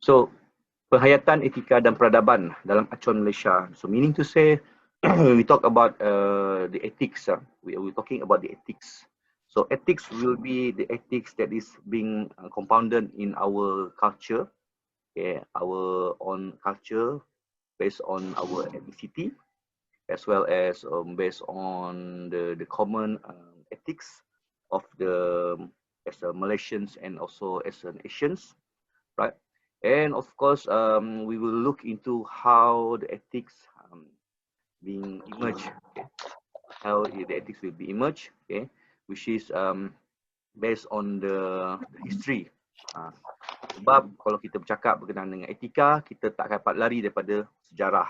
So, penghayatan etika dan peradaban dalam acuan Malaysia. So, meaning to say, when we talk about the ethics, we're talking about the ethics. So, ethics will be the ethics that is being compounded in our culture, okay, our own culture based on our ethnicity, as well as based on the common ethics of the as a Malaysians and also as an Asians, right? And of course, we will look into how the ethics being emerged, okay? How the ethics will be emerged, okay? Which is based on the history. Sebab kalau kita bercakap berkenaan dengan etika, kita tak dapat lari daripada sejarah.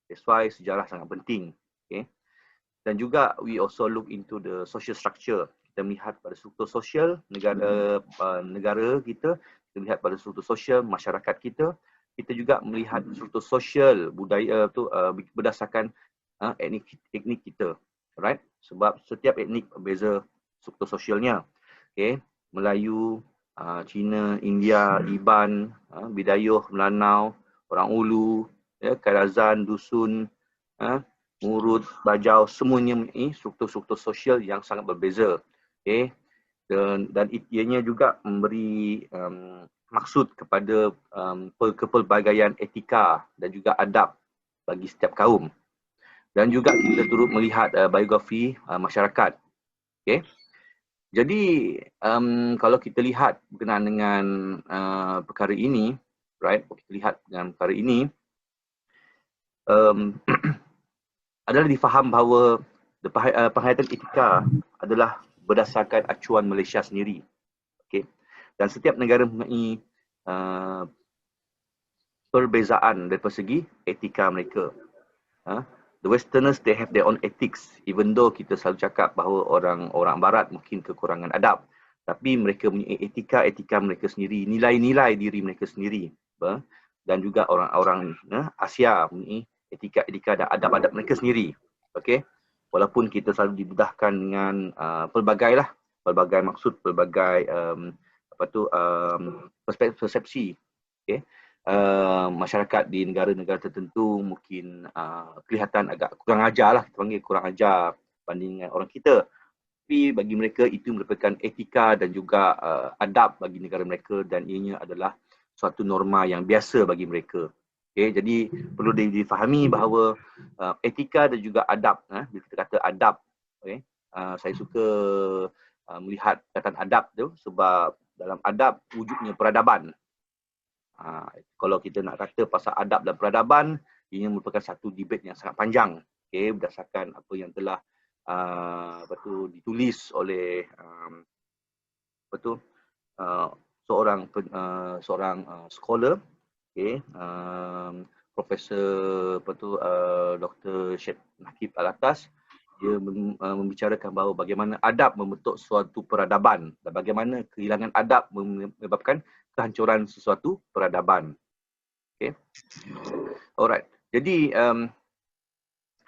That's why sejarah sangat penting, okay? Dan juga we also look into the social structure. Kita melihat pada struktur sosial negara kita, kita melihat pada struktur sosial masyarakat kita. Kita juga melihat struktur sosial budaya tu berdasarkan etnik kita, right? Sebab setiap etnik berbeza struktur sosialnya. Okay, Melayu, Cina, India, Iban, Bidayuh, Melanau, orang Ulu, Kadazan, Dusun, Murud, Bajau, semuanya mempunyai struktur-struktur sosial yang sangat berbeza. Okay. Dan ianya juga memberi maksud kepada kepelbagaian etika dan juga adab bagi setiap kaum. Dan juga kita turut melihat biografi masyarakat. Okay. Jadi kalau kita lihat berkenaan dengan perkara ini, right? Kita lihat dengan perkara ini, adalah difaham bahawa penghayatan etika adalah berdasarkan acuan Malaysia sendiri. Okay. Dan setiap negara mempunyai perbezaan dari segi etika mereka. The Westerners, they have their own ethics. Even though kita selalu cakap bahawa orang Barat mungkin kekurangan adab, tapi mereka mempunyai etika mereka sendiri, nilai-nilai diri mereka sendiri. Dan juga orang-orang Asia mempunyai etika dan adab-adab mereka sendiri. Okay? Walaupun kita selalu dibudahkan dengan pelbagai maksud, pelbagai persepsi. Okay? Masyarakat di negara-negara tertentu mungkin kelihatan agak kurang ajar lah, kita panggil kurang ajar banding dengan orang kita. Tapi bagi mereka itu merupakan etika dan juga adab bagi negara mereka, dan ianya adalah suatu norma yang biasa bagi mereka. Okay, jadi perlu difahami bahawa etika dan juga adab, bila kita kata adab, okay, saya suka melihat kata adab tu sebab dalam adab wujudnya peradaban. Kalau kita nak kata pasal adab dan peradaban, ini merupakan satu debate yang sangat panjang, okay, berdasarkan apa yang telah ditulis oleh seorang scholar, okay, Profesor Dr. Syed Nakib Alatas. Dia membicarakan bahawa bagaimana adab membentuk suatu peradaban dan bagaimana kehilangan adab menyebabkan kehancuran sesuatu peradaban. Okay. Alright. Jadi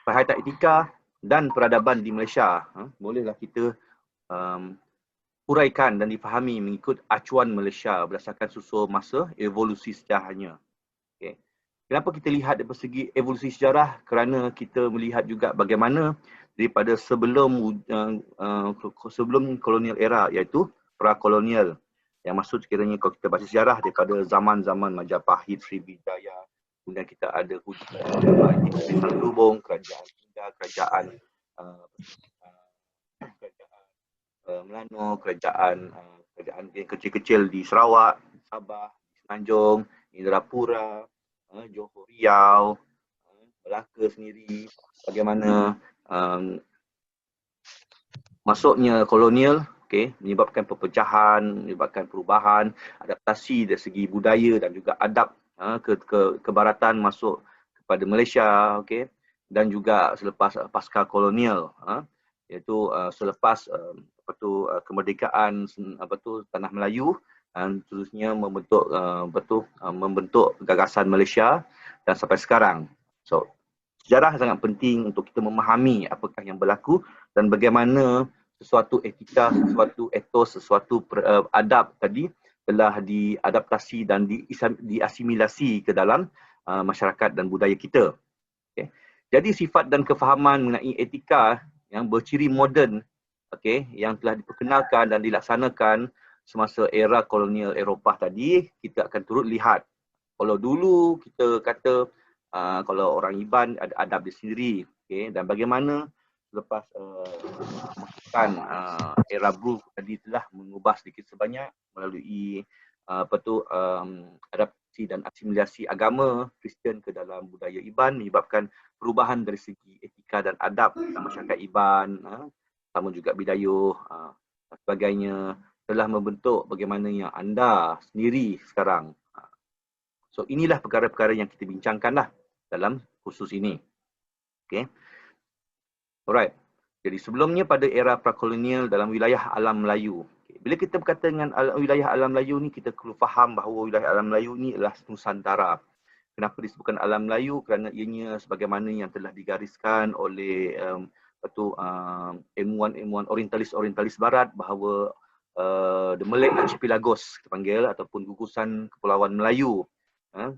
penghayatan etika dan peradaban di Malaysia, bolehlah kita uraikan dan difahami mengikut acuan Malaysia berdasarkan susul masa evolusi sejarahnya. Okay. Kenapa kita lihat dari segi evolusi sejarah? Kerana kita melihat juga bagaimana daripada sebelum kolonial era, iaitu pra-kolonial, yang maksud sekiranya kalau kita baca sejarah daripada zaman-zaman Majapahit, Sriwijaya, kemudian kita ada Kerajaan Lubong, Kerajaan Indah, Kerajaan Melano, kerajaan yang kecil-kecil di Sarawak, Sabah, Semenanjung, Indrapura, Johor Riau, Melaka sendiri, bagaimana masuknya kolonial, okay, menyebabkan perpecahan, menyebabkan perubahan, adaptasi dari segi budaya dan juga adab ke baratan masuk kepada Malaysia, okay, dan juga selepas pasca kolonial, iaitu selepas kemerdekaan tanah Melayu, dan terusnya membentuk gagasan Malaysia dan sampai sekarang. So, sejarah sangat penting untuk kita memahami apakah yang berlaku dan bagaimana sesuatu etika, sesuatu etos, sesuatu adab tadi telah diadaptasi dan diasimilasi ke dalam masyarakat dan budaya kita. Okay. Jadi sifat dan kefahaman mengenai etika yang berciri moden, yang telah diperkenalkan dan dilaksanakan semasa era kolonial Eropah tadi, kita akan turut lihat. Kalau dulu kita kata kalau orang Iban ada adab dia sendiri, dan bagaimana selepas masukkan era Brugge tadi telah mengubah sedikit sebanyak melalui adaptasi dan asimilasi agama Kristian ke dalam budaya Iban, menyebabkan perubahan dari segi etika dan adab dalam masyarakat Iban, sama juga Bidayuh dan sebagainya, telah membentuk bagaimana yang anda sendiri sekarang. So inilah perkara-perkara yang kita bincangkanlah dalam khusus ini. Okay. Alright. Jadi sebelumnya pada era prakolonial dalam wilayah alam Melayu. Bila kita berkata dengan wilayah alam Melayu ni, kita perlu faham bahawa wilayah alam Melayu ni adalah Nusantara. Kenapa disebutkan alam Melayu? Kerana ianya sebagaimana yang telah digariskan oleh ilmuwan-ilmuwan orientalis barat bahawa the Malay Archipelagos kita panggil, ataupun gugusan kepulauan Melayu,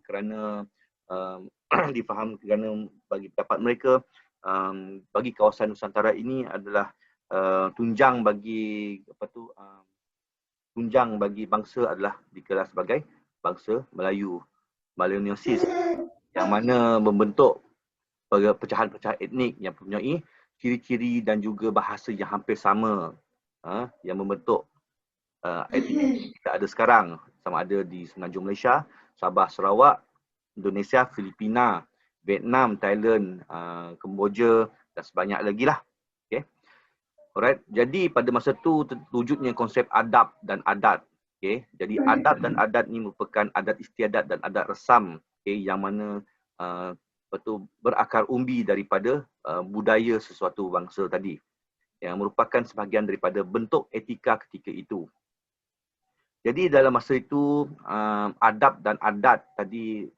kerana difaham, kerana bagi pendapat mereka bagi kawasan Nusantara ini adalah tunjang bagi tunjang bagi bangsa adalah dikira sebagai bangsa Melayu, Malayoniosis, yang mana membentuk pecahan-pecahan etnik yang mempunyai ciri-ciri dan juga bahasa yang hampir sama, yang membentuk etnik kita ada sekarang, sama ada di Semenanjung Malaysia, Sabah, Sarawak, Indonesia, Filipina, Vietnam, Thailand, Kemboja dan sebanyak lagi lah. Okay. Alright. Jadi pada masa tu terwujudnya konsep adab dan adat. Okay. Jadi adab dan adat ni merupakan adat istiadat dan adat resam, yang mana berakar umbi daripada budaya sesuatu bangsa tadi, yang merupakan sebahagian daripada bentuk etika ketika itu. Jadi dalam masa itu adab dan adat tadi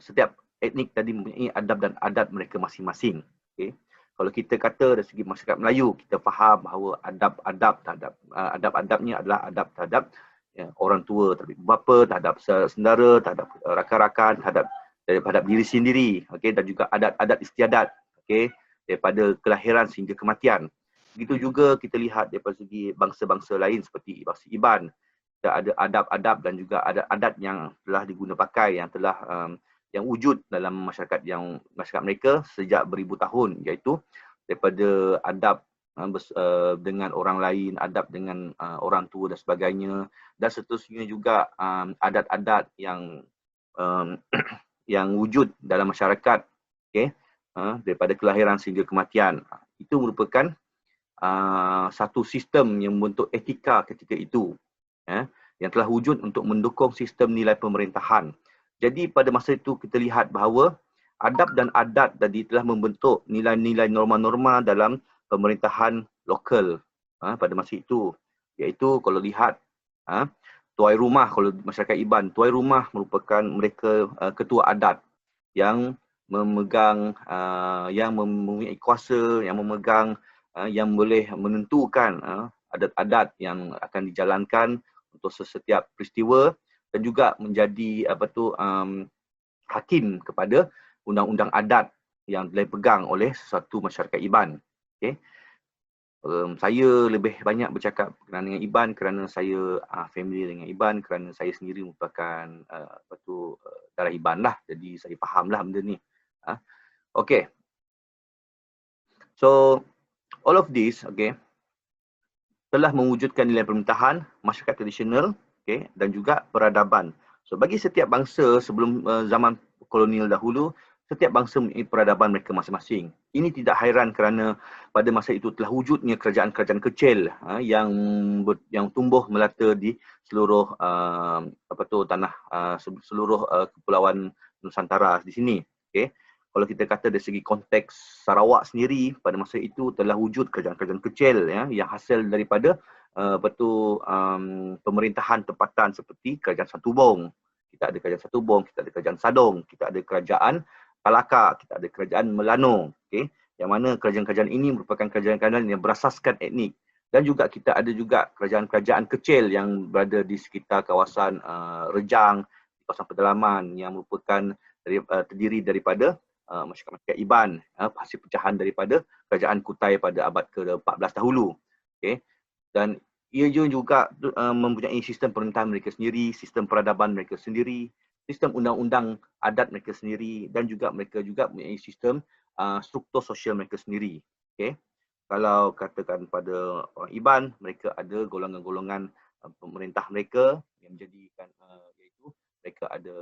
setiap etnik tadi mempunyai adab dan adat mereka masing-masing. Okay. Kalau kita kata dari segi masyarakat Melayu, kita faham bahawa adab-adabnya adalah adab terhadap orang tua, terhadap bapa, terhadap saudara, terhadap rakan-rakan, terhadap diri sendiri, dan juga adat-adat istiadat, daripada kelahiran sehingga kematian. Begitu juga kita lihat daripada segi bangsa-bangsa lain seperti bangsa Iban, kita ada adab-adab dan juga adat-adat yang telah diguna pakai, yang telah yang wujud dalam masyarakat mereka sejak beribu tahun, iaitu daripada adab dengan orang lain, adab dengan orang tua dan sebagainya, dan seterusnya juga adat-adat yang yang wujud dalam masyarakat, daripada kelahiran sehingga kematian. Itu merupakan satu sistem yang membentuk etika ketika itu, yang telah wujud untuk mendukung sistem nilai pemerintahan. Jadi pada masa itu kita lihat bahawa adab dan adat tadi telah membentuk nilai-nilai norma-norma dalam pemerintahan lokal pada masa itu. Iaitu kalau lihat tuai rumah, kalau masyarakat Iban, tuai rumah merupakan mereka ketua adat yang memegang, yang mempunyai kuasa, yang memegang, yang boleh menentukan adat-adat yang akan dijalankan untuk setiap peristiwa, dan juga menjadi hakim kepada undang-undang adat yang dipegang oleh sesuatu masyarakat Iban. Okay. Saya lebih banyak bercakap berkenaan dengan Iban kerana saya familiar dengan Iban, kerana saya sendiri merupakan darah Iban lah, jadi saya fahamlah benda ni. Okay. So all of this, telah mewujudkan nilai pemerintahan, masyarakat tradisional, dan juga peradaban. So bagi setiap bangsa sebelum zaman kolonial dahulu, setiap bangsa mempunyai peradaban mereka masing-masing. Ini tidak hairan kerana pada masa itu telah wujudnya kerajaan-kerajaan kecil yang tumbuh melata di seluruh seluruh kepulauan Nusantara di sini. Kalau kita kata dari segi konteks Sarawak sendiri, pada masa itu telah wujud kerajaan-kerajaan kecil yang hasil daripada pemerintahan tempatan seperti Kerajaan Satubong. Kita ada Kerajaan Satubong, kita ada Kerajaan Sadong, kita ada Kerajaan Kalaka, kita ada Kerajaan Melano. Yang mana kerajaan-kerajaan ini merupakan kerajaan-kerajaan yang berasaskan etnik. Dan juga kita ada juga kerajaan-kerajaan kecil yang berada di sekitar kawasan Rejang, kawasan pedalaman yang merupakan terdiri daripada masyarakat Iban, hasil pecahan daripada kerajaan Kutai pada abad ke-14 dahulu. Okay. Dan ia juga mempunyai sistem pemerintahan mereka sendiri, sistem peradaban mereka sendiri, sistem undang-undang adat mereka sendiri, dan juga mereka juga mempunyai sistem struktur sosial mereka sendiri. Okay. Kalau katakan pada orang Iban, mereka ada golongan-golongan pemerintah mereka yang menjadikan iaitu mereka ada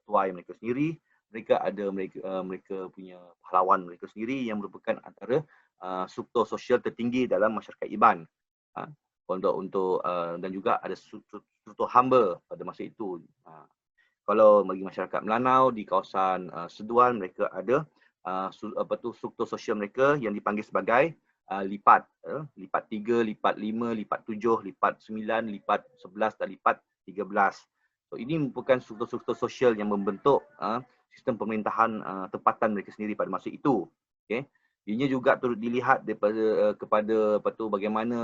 tuai mereka sendiri, mereka ada mereka punya pahlawan mereka sendiri yang merupakan antara struktur sosial tertinggi dalam masyarakat Iban. Untuk dan juga ada struktur hamba pada masa itu. Kalau bagi masyarakat Melanau di kawasan Seduan, mereka ada struktur sosial mereka yang dipanggil sebagai lipat. Lipat 3, lipat 5, lipat 7, lipat 9, lipat 11 dan lipat 13. So, ini merupakan struktur-struktur sosial yang membentuk sistem pemerintahan tempatan mereka sendiri pada masa itu. Okay. Ini juga turut dilihat daripada kepada bagaimana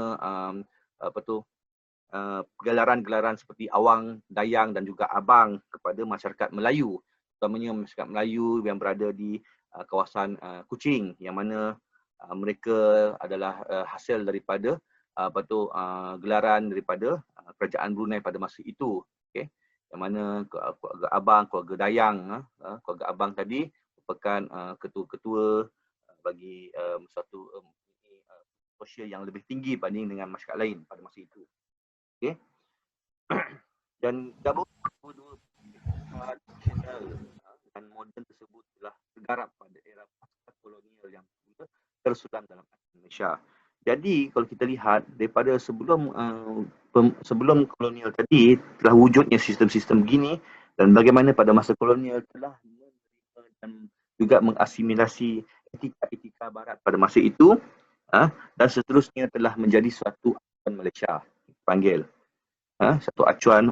gelaran-gelaran seperti Awang, Dayang dan juga Abang kepada masyarakat Melayu, terutamanya masyarakat Melayu yang berada di kawasan Kuching, yang mana mereka adalah hasil daripada gelaran daripada kerajaan Brunei pada masa itu. Okay. Yang mana keluarga Abang, keluarga Dayang, keluarga Abang tadi merupakan ketua-ketua bagi satu sosial yang lebih tinggi banding dengan masyarakat lain pada masa itu. Okay. Dan gabung dua tradisional dan moden tersebut telah tergarap pada era pasca kolonial yang tersulam dalam Malaysia. Jadi kalau kita lihat daripada sebelum kolonial tadi telah wujudnya sistem-sistem begini, dan bagaimana pada masa kolonial telah menerima dan juga mengasimilasi etika-etika barat pada masa itu, dan seterusnya telah menjadi suatu acuan Malaysia, panggil satu acuan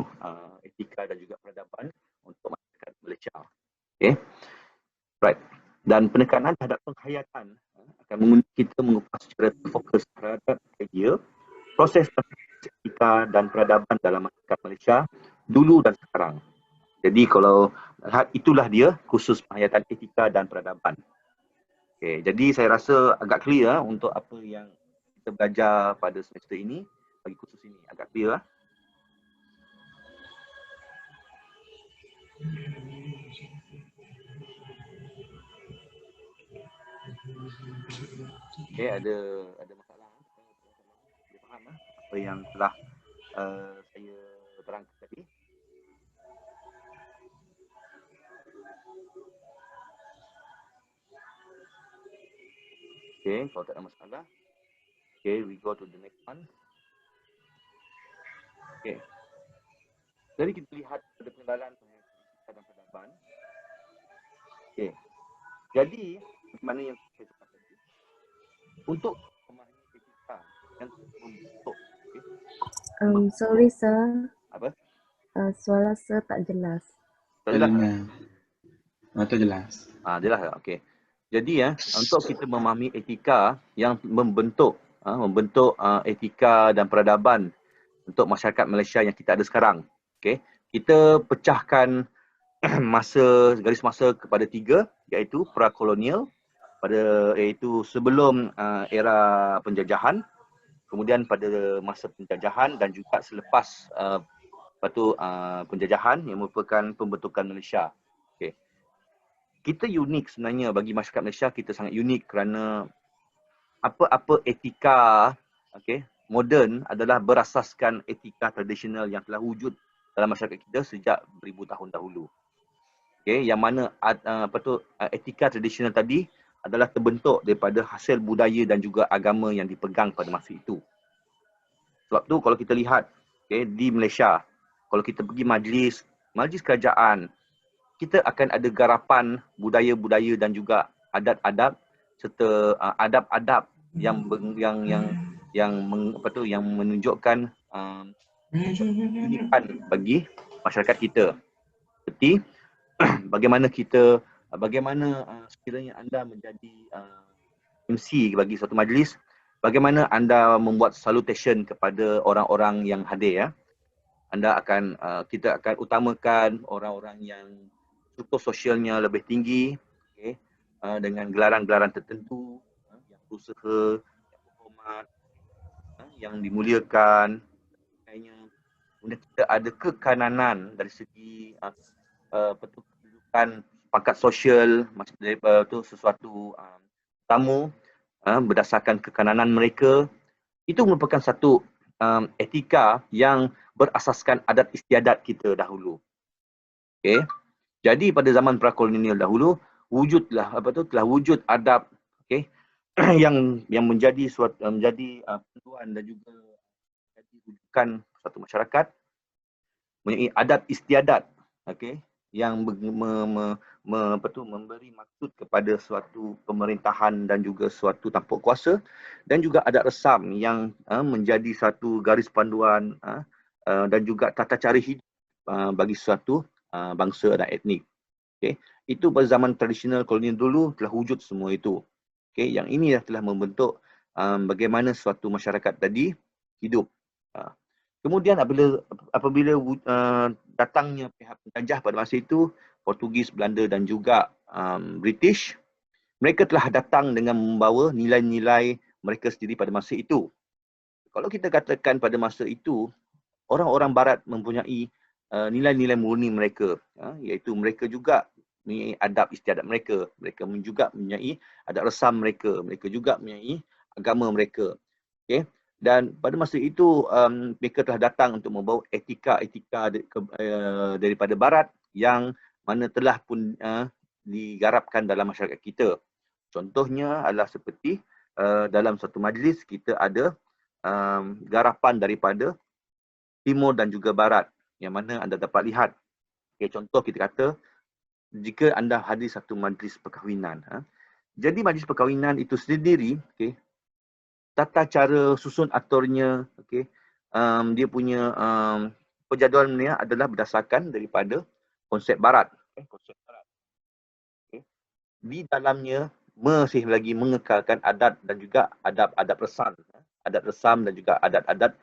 etika dan juga peradaban untuk masyarakat Malaysia. Okay. Right. Dan penekanan terhadap penghayatan akan memungkinkan kita mengupas secara terfokus terhadap idea, proses etika dan peradaban dalam masyarakat Malaysia dulu dan sekarang. Jadi kalau itulah dia khusus penghayatan etika dan peradaban. Okay, jadi saya rasa agak clear untuk apa yang kita belajar pada semester ini, bagi khusus ini agak clear. Okay, ada masalah. Dia faham apa yang telah saya terangkan tadi. Okay, kalau tak ada masalah. Okay, we go to the next one. Okay. Jadi kita lihat pada pengenalan etika dan peradaban. Okay. Jadi, mana yang saya cakap tadi? Untuk memahami etika yang membentuk. Okay. Sorry sir. Apa? Suara sir tak jelas. Tak jelas? Tak jelas. Jelas tak? Okay. Jadi untuk kita memahami etika yang membentuk etika dan peradaban untuk masyarakat Malaysia yang kita ada sekarang. Okay. Kita pecahkan garis masa kepada 3, iaitu prakolonial, iaitu sebelum era penjajahan, kemudian pada masa penjajahan dan juga selepas penjajahan yang merupakan pembentukan Malaysia. Okay. Kita unik sebenarnya bagi masyarakat Malaysia, kita sangat unik kerana apa-apa etika moden adalah berasaskan etika tradisional yang telah wujud dalam masyarakat kita sejak beribu tahun dahulu. Okay, yang mana etika tradisional tadi adalah terbentuk daripada hasil budaya dan juga agama yang dipegang pada masa itu. Sebab tu kalau kita lihat di Malaysia, kalau kita pergi majlis kerajaan, kita akan ada garapan budaya-budaya dan juga adat-adat serta adab-adab yang menunjukkan keunikan bagi masyarakat kita. Seperti bagaimana sekiranya anda menjadi MC bagi suatu majlis, bagaimana anda membuat salutation kepada orang-orang yang hadir ya. Kita akan utamakan orang-orang yang struktur sosialnya lebih tinggi, okay, dengan gelaran-gelaran tertentu, yang berusaha, yang berhormat, yang dimuliakan. Kemudian kita ada kekananan dari segi kedudukan pangkat sosial, macam itu sesuatu tamu berdasarkan kekananan mereka. Itu merupakan satu etika yang berasaskan adat istiadat kita dahulu. Okay. Jadi pada zaman prakolonial dahulu telah wujud adab, okay, yang menjadi panduan dan juga menjadi rujukan satu masyarakat, mempunyai adat istiadat, okay, yang memberi maksud kepada suatu pemerintahan dan juga suatu tampuk kuasa, dan juga adat resam yang menjadi satu garis panduan dan juga tata cara hidup bagi suatu bangsa dan etnik. Okay. Itu pada zaman tradisional kolonial dulu telah wujud semua itu. Okay. Yang ini telah membentuk bagaimana suatu masyarakat tadi hidup. Kemudian apabila datangnya pihak penjajah pada masa itu, Portugis, Belanda dan juga British, mereka telah datang dengan membawa nilai-nilai mereka sendiri pada masa itu. Kalau kita katakan pada masa itu, orang-orang barat mempunyai nilai-nilai murni mereka, iaitu mereka juga mempunyai adab istiadat mereka, mereka juga mempunyai adat resam mereka, mereka juga mempunyai agama mereka. Okay? Dan pada masa itu mereka telah datang untuk membawa etika-etika daripada barat yang mana telah pun digarapkan dalam masyarakat kita. Contohnya adalah seperti dalam satu majlis kita ada garapan daripada timur dan juga barat yang mana anda dapat lihat. Okay, contoh kita kata jika anda hadir satu majlis perkahwinan. Jadi majlis perkahwinan itu sendiri, okay, tata cara susun aturnya, okay, dia punya perjadualannya adalah berdasarkan daripada konsep barat. Okay, konsep barat. Okay. Di dalamnya masih lagi mengekalkan adat dan juga adab-adab resam. Adat resam dan juga adat-adat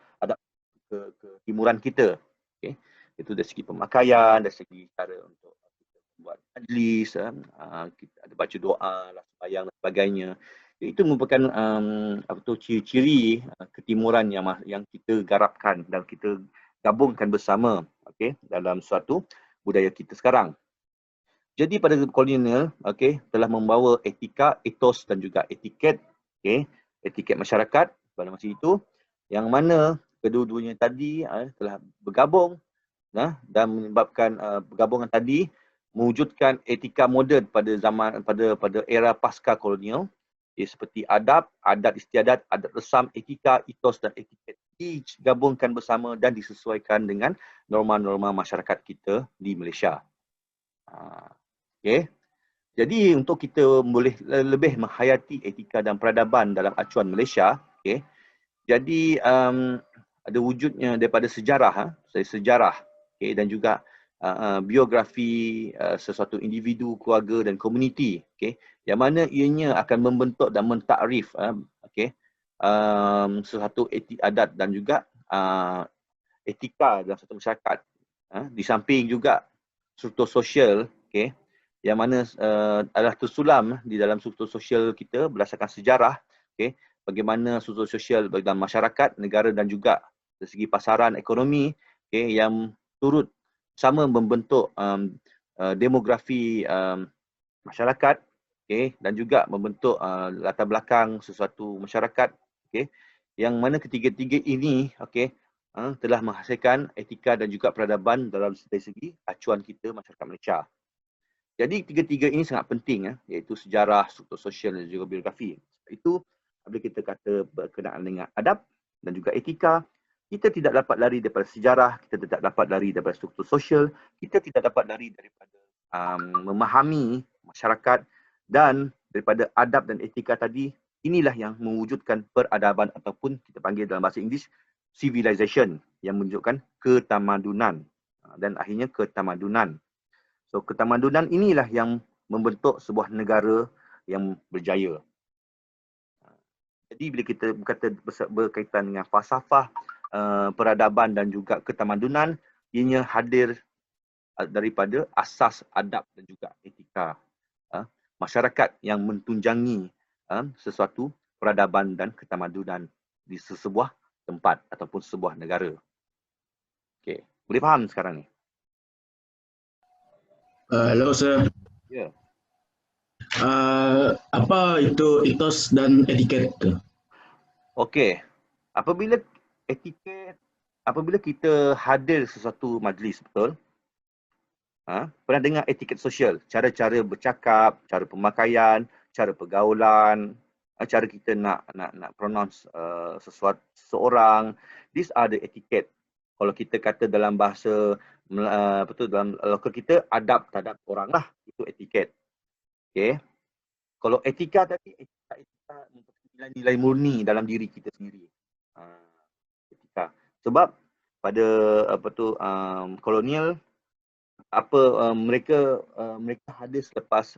ketimuran kita. Okay. Itu dari segi pemakaian, dari segi cara untuk kita buat majlis, kita ada baca doa, sembahyang dan sebagainya. Itu merupakan ciri-ciri ketimuran yang kita garapkan dan kita gabungkan bersama, okay, dalam suatu budaya kita sekarang. Jadi pada kolonial, okay, telah membawa etika, etos dan juga etiket, okay, etiket masyarakat pada masa itu, yang mana kedua-duanya tadi telah bergabung dan menyebabkan pergabungan tadi mewujudkan etika moden pada era pasca kolonial, seperti adab, adat istiadat, adat resam, etika, etos dan etiket digabungkan bersama dan disesuaikan dengan norma-norma masyarakat kita di Malaysia. Okay. Jadi untuk kita boleh lebih menghayati etika dan peradaban dalam acuan Malaysia, okay, jadi ada wujudnya daripada sejarah, okay, dan juga biografi sesuatu individu, keluarga dan komuniti, okay, yang mana ianya akan membentuk dan mentakrif, okay, sesuatu adat dan juga etika dalam satu masyarakat. Di samping juga struktur sosial, okay, yang mana adalah tersulam di dalam struktur sosial kita berdasarkan sejarah, okay, bagaimana struktur sosial dalam masyarakat, negara dan juga dari segi pasaran ekonomi, okay, yang turut sama membentuk demografi masyarakat, okay, dan juga membentuk latar belakang sesuatu masyarakat, okay, yang mana ketiga-tiga ini, okay, telah menghasilkan etika dan juga peradaban dalam segi acuan kita masyarakat Malaysia. Jadi tiga-tiga ini sangat penting, iaitu sejarah, struktur sosial dan juga biografi. Itu apabila kita kata berkenaan dengan adab dan juga etika, kita tidak dapat lari daripada sejarah, kita tidak dapat lari daripada struktur sosial, kita tidak dapat lari daripada memahami masyarakat, dan daripada adab dan etika tadi, inilah yang mewujudkan peradaban ataupun kita panggil dalam bahasa Inggeris civilization, yang menunjukkan ketamadunan dan akhirnya ketamadunan. So ketamadunan inilah yang membentuk sebuah negara yang berjaya. Jadi bila kita berkaitan dengan falsafah, peradaban dan juga ketamadunan, ianya hadir daripada asas adab dan juga etika. Masyarakat yang mentunjangi sesuatu peradaban dan ketamadunan di sesebuah tempat ataupun sebuah negara. Okey, boleh faham sekarang ni? Hello sir. Ya. Apa itu etos dan etiket tu? Okey. Apabila kita hadir sesuatu majlis, betul? Pernah dengar etiket sosial, cara-cara bercakap, cara pemakaian, cara pergaulan, cara kita nak pronounce seseorang. These are the etiquette. Kalau kita kata dalam bahasa dalam lokal kita, adab terhadap orang lah, itu etiket. Okey. Kalau etika tadi, etika nilai-nilai murni dalam diri kita sendiri. Etika. Sebab pada kolonial, mereka hadir selepas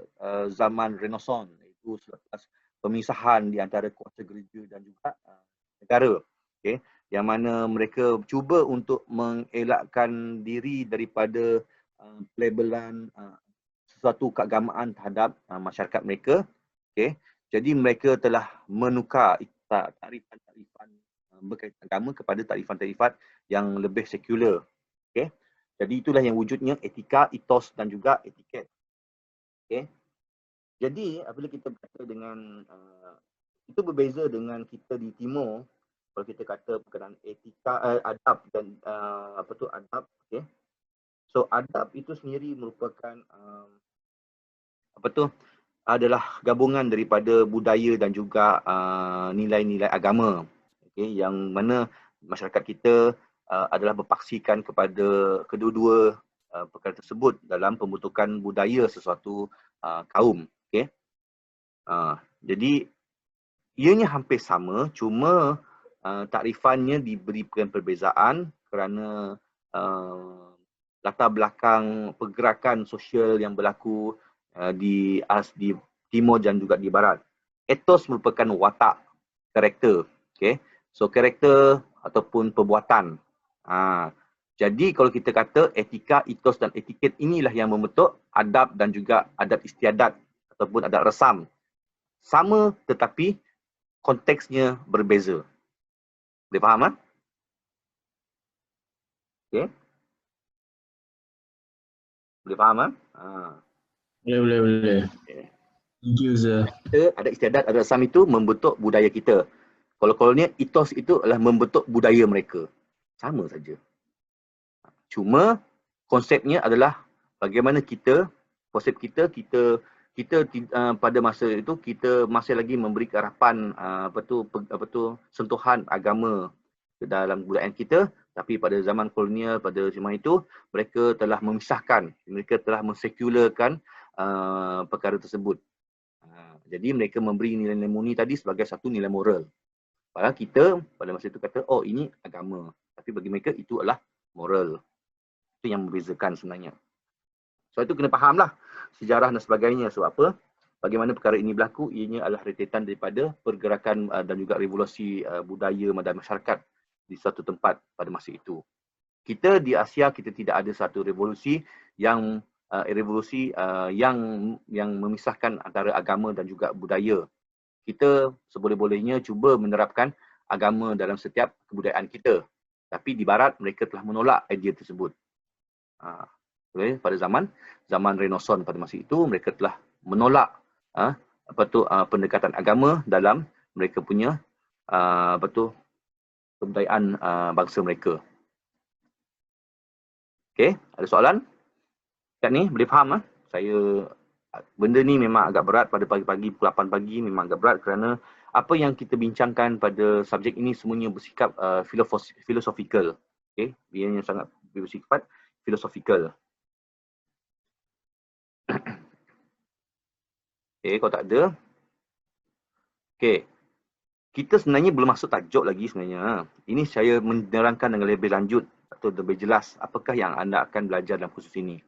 zaman Renaissance, iaitu selepas pemisahan di antara kuasa gereja dan juga negara. Okey, yang mana mereka cuba untuk mengelakkan diri daripada pelabelan sesuatu keagamaan terhadap masyarakat mereka. Okey, jadi mereka telah menukar takrifan-takrifan berkaitan agama kepada takrifan-takrifan yang lebih sekular. Okey. Jadi itulah yang wujudnya etika, etos dan juga etiket. Okay. Jadi apabila kita berkata dengan itu berbeza dengan kita di timur. Kalau kita kata berkenaan etika, adab dan adab. Okay. So adab itu sendiri merupakan adalah gabungan daripada budaya dan juga nilai-nilai agama. Okay. Yang mana masyarakat kita adalah berpaksikan kepada kedua-dua perkara tersebut dalam pembentukan budaya sesuatu kaum. Okay? Jadi ianya hampir sama, cuma takrifannya diberikan perbezaan kerana latar belakang pergerakan sosial yang berlaku di timur dan juga di barat. Etos merupakan watak, karakter. Okay? So karakter ataupun perbuatan. Jadi kalau kita kata etika, etos dan etiket inilah yang membentuk adab dan juga adat istiadat ataupun adat resam. Sama tetapi konteksnya berbeza. Boleh faham? Okay. Boleh faham? Boleh. Okay. Thank you sir. Adat istiadat, adat resam itu membentuk budaya kita. Kalau kolonial, etos itu adalah membentuk budaya mereka. Sama saja. Cuma konsepnya adalah bagaimana konsep kita pada masa itu kita masih lagi memberi harapan sentuhan agama ke dalam budaya kita, tapi pada zaman kolonial, pada zaman itu mereka telah memisahkan, mereka telah mensekularkan perkara tersebut. Jadi mereka memberi nilai-nilai murni tadi sebagai satu nilai moral. Padahal kita pada masa itu kata, oh ini agama. Tapi bagi mereka itu adalah moral. Itu yang membezakan sebenarnya. So itu kena fahamlah sejarah dan sebagainya. Sebab apa? Bagaimana perkara ini berlaku, ianya adalah rentetan daripada pergerakan dan juga revolusi budaya dan masyarakat di suatu tempat pada masa itu. Kita di Asia, kita tidak ada satu revolusi yang memisahkan antara agama dan juga budaya. Kita seboleh-bolehnya cuba menerapkan agama dalam setiap kebudayaan kita. Tapi di barat mereka telah menolak idea tersebut. Pada zaman Renaissance pada masa itu mereka telah menolak pendekatan agama dalam mereka punya kebudayaan bangsa mereka. Okey, ada soalan? Kat ni boleh faham? Benda ni memang agak berat pada pagi-pagi, pukul 8 pagi memang agak berat kerana apa yang kita bincangkan pada subjek ini semuanya bersikap filosofikal. Okey, ianya sangat bersifat filosofikal. Okey, kalau tak ada. Okey. Kita sebenarnya belum masuk tajuk lagi sebenarnya. Ini saya menerangkan dengan lebih lanjut atau lebih jelas apakah yang anda akan belajar dalam kursus ini.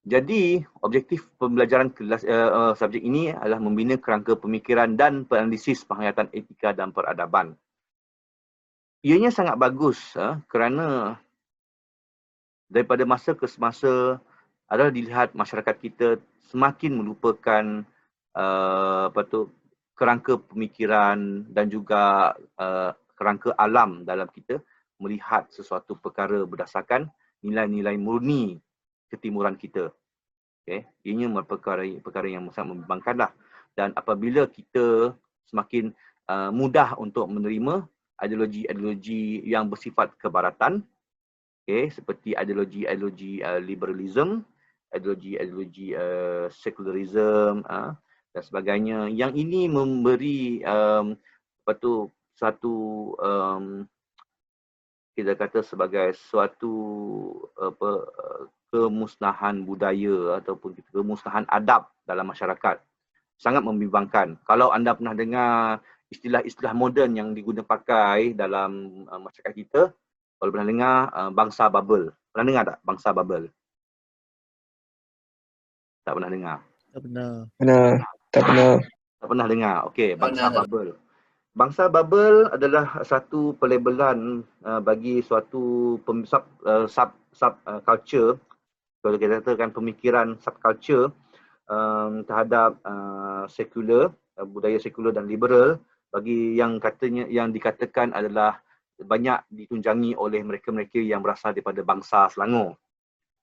Jadi, objektif pembelajaran kelas subjek ini adalah membina kerangka pemikiran dan penganalisis penghayatan etika dan peradaban. Ianya sangat bagus kerana daripada masa ke semasa adalah dilihat masyarakat kita semakin melupakan kerangka pemikiran dan juga kerangka alam dalam kita melihat sesuatu perkara berdasarkan nilai-nilai murni ketimuran kita. Okay. Ianya perkara yang sangat membimbangkanlah. Dan apabila kita semakin mudah untuk menerima ideologi-ideologi yang bersifat kebaratan, okay, seperti ideologi liberalism, ideologi secularism dan sebagainya, yang ini memberi satu kita kata sebagai suatu kemusnahan budaya ataupun kemusnahan adab dalam masyarakat. Sangat membimbangkan. Kalau anda pernah dengar istilah-istilah moden yang digunakan pakai dalam masyarakat kita, kalau pernah dengar bangsa bubble. Pernah dengar tak bangsa bubble? Tak pernah dengar? Tak pernah. Tak pernah. Tak pernah dengar. Okey, bangsa bubble. Bangsa bubble adalah satu pelabelan bagi suatu sub culture, kalau kita katakan pemikiran subculture terhadap sekular, budaya sekular dan liberal, bagi yang dikatakan adalah banyak ditunjangi oleh mereka-mereka yang berasal daripada bangsa Selangor.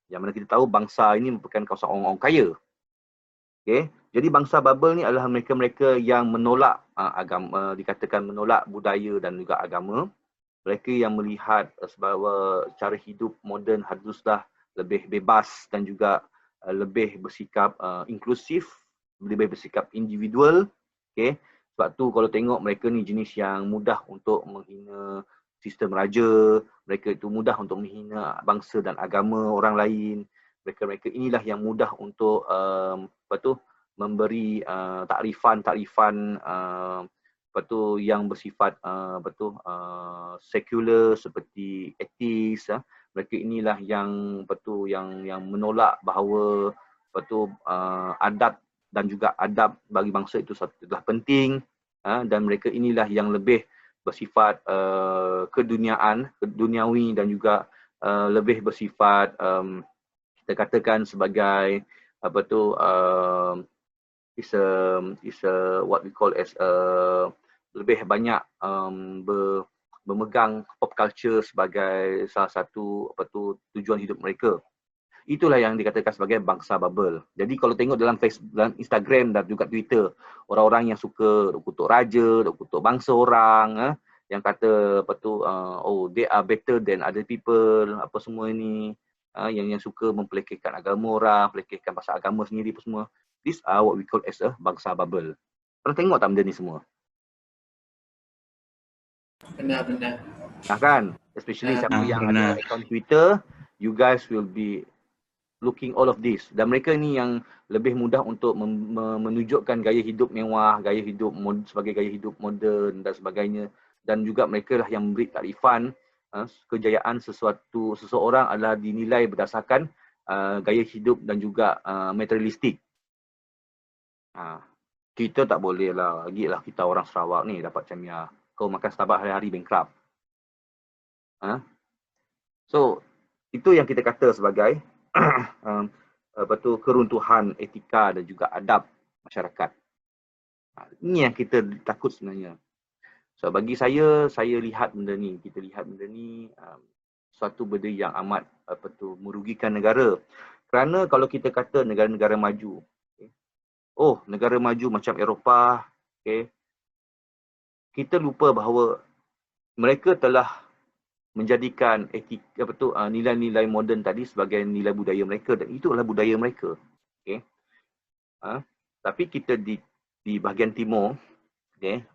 Yang mana kita tahu bangsa ini merupakan kawasan orang-orang kaya. Okay. Jadi bangsa bubble ni adalah mereka-mereka yang menolak agama, dikatakan menolak budaya dan juga agama. Mereka yang melihat bahawa cara hidup moden haruslah lebih bebas dan juga lebih bersikap inklusif, lebih bersikap individual. Okay. Sebab tu kalau tengok mereka ni jenis yang mudah untuk menghina sistem raja, mereka itu mudah untuk menghina bangsa dan agama orang lain. Mereka inilah yang mudah untuk memberi takrifan yang bersifat sekular seperti etis. Mereka inilah yang yang menolak bahawa adat dan juga adab bagi bangsa itu adalah penting, dan mereka inilah yang lebih bersifat keduniawi dan juga lebih bersifat kita katakan sebagai is a what we call as lebih banyak memegang pop culture sebagai salah satu tujuan hidup mereka. Itulah yang dikatakan sebagai bangsa bubble. Jadi kalau tengok dalam Facebook, dalam Instagram dan juga Twitter, orang-orang yang suka kutuk raja, kutuk bangsa orang, yang kata oh they are better than other people, apa semua ini, yang suka mempelekehkan agama orang, pelekehkan pasal agama sendiri apa semua. These are what we call as a bangsa bubble. Pernah tengok tak benda ni semua? Benar. Nah kan? Especially siapa yang ada account Twitter, you guys will be looking all of this. Dan mereka ni yang lebih mudah untuk menunjukkan gaya hidup mewah, gaya hidup sebagai gaya hidup moden dan sebagainya. Dan juga mereka lah yang memberi takrifan kejayaan seseorang adalah dinilai berdasarkan gaya hidup dan juga materialistik. Kita tak boleh lah, lagilah kita orang Sarawak ni dapat macam kau makan Starbucks hari-hari bankrupt. So, itu yang kita kata sebagai keruntuhan etika dan juga adab masyarakat. Ini yang kita takut sebenarnya. So bagi saya lihat benda ni, kita lihat benda ni suatu benda yang amat merugikan negara. Kerana kalau kita kata negara-negara maju, oh negara maju macam Eropah, kita lupa bahawa mereka telah menjadikan nilai-nilai moden tadi sebagai nilai budaya mereka, dan itu adalah budaya mereka. Tapi kita di bahagian timur,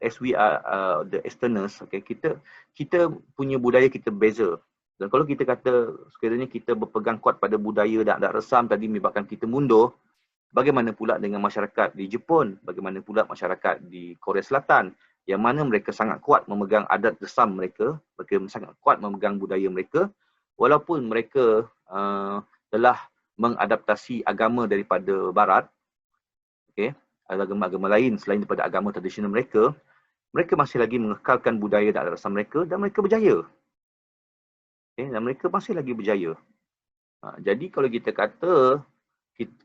as we are the Easterners, kita punya budaya kita beza. Dan kalau kita kata sekiranya kita berpegang kuat pada budaya dan adat resam tadi menyebabkan kita mundur, bagaimana pula dengan masyarakat di Jepun, bagaimana pula masyarakat di Korea Selatan, yang mana mereka sangat kuat memegang adat resam mereka sangat kuat memegang budaya mereka, walaupun mereka telah mengadaptasi agama daripada barat, okey, agama-agama lain selain daripada agama tradisional mereka, mereka masih lagi mengekalkan budaya dan adat asal mereka dan mereka berjaya. Okay, dan mereka masih lagi berjaya. Jadi kalau kita kata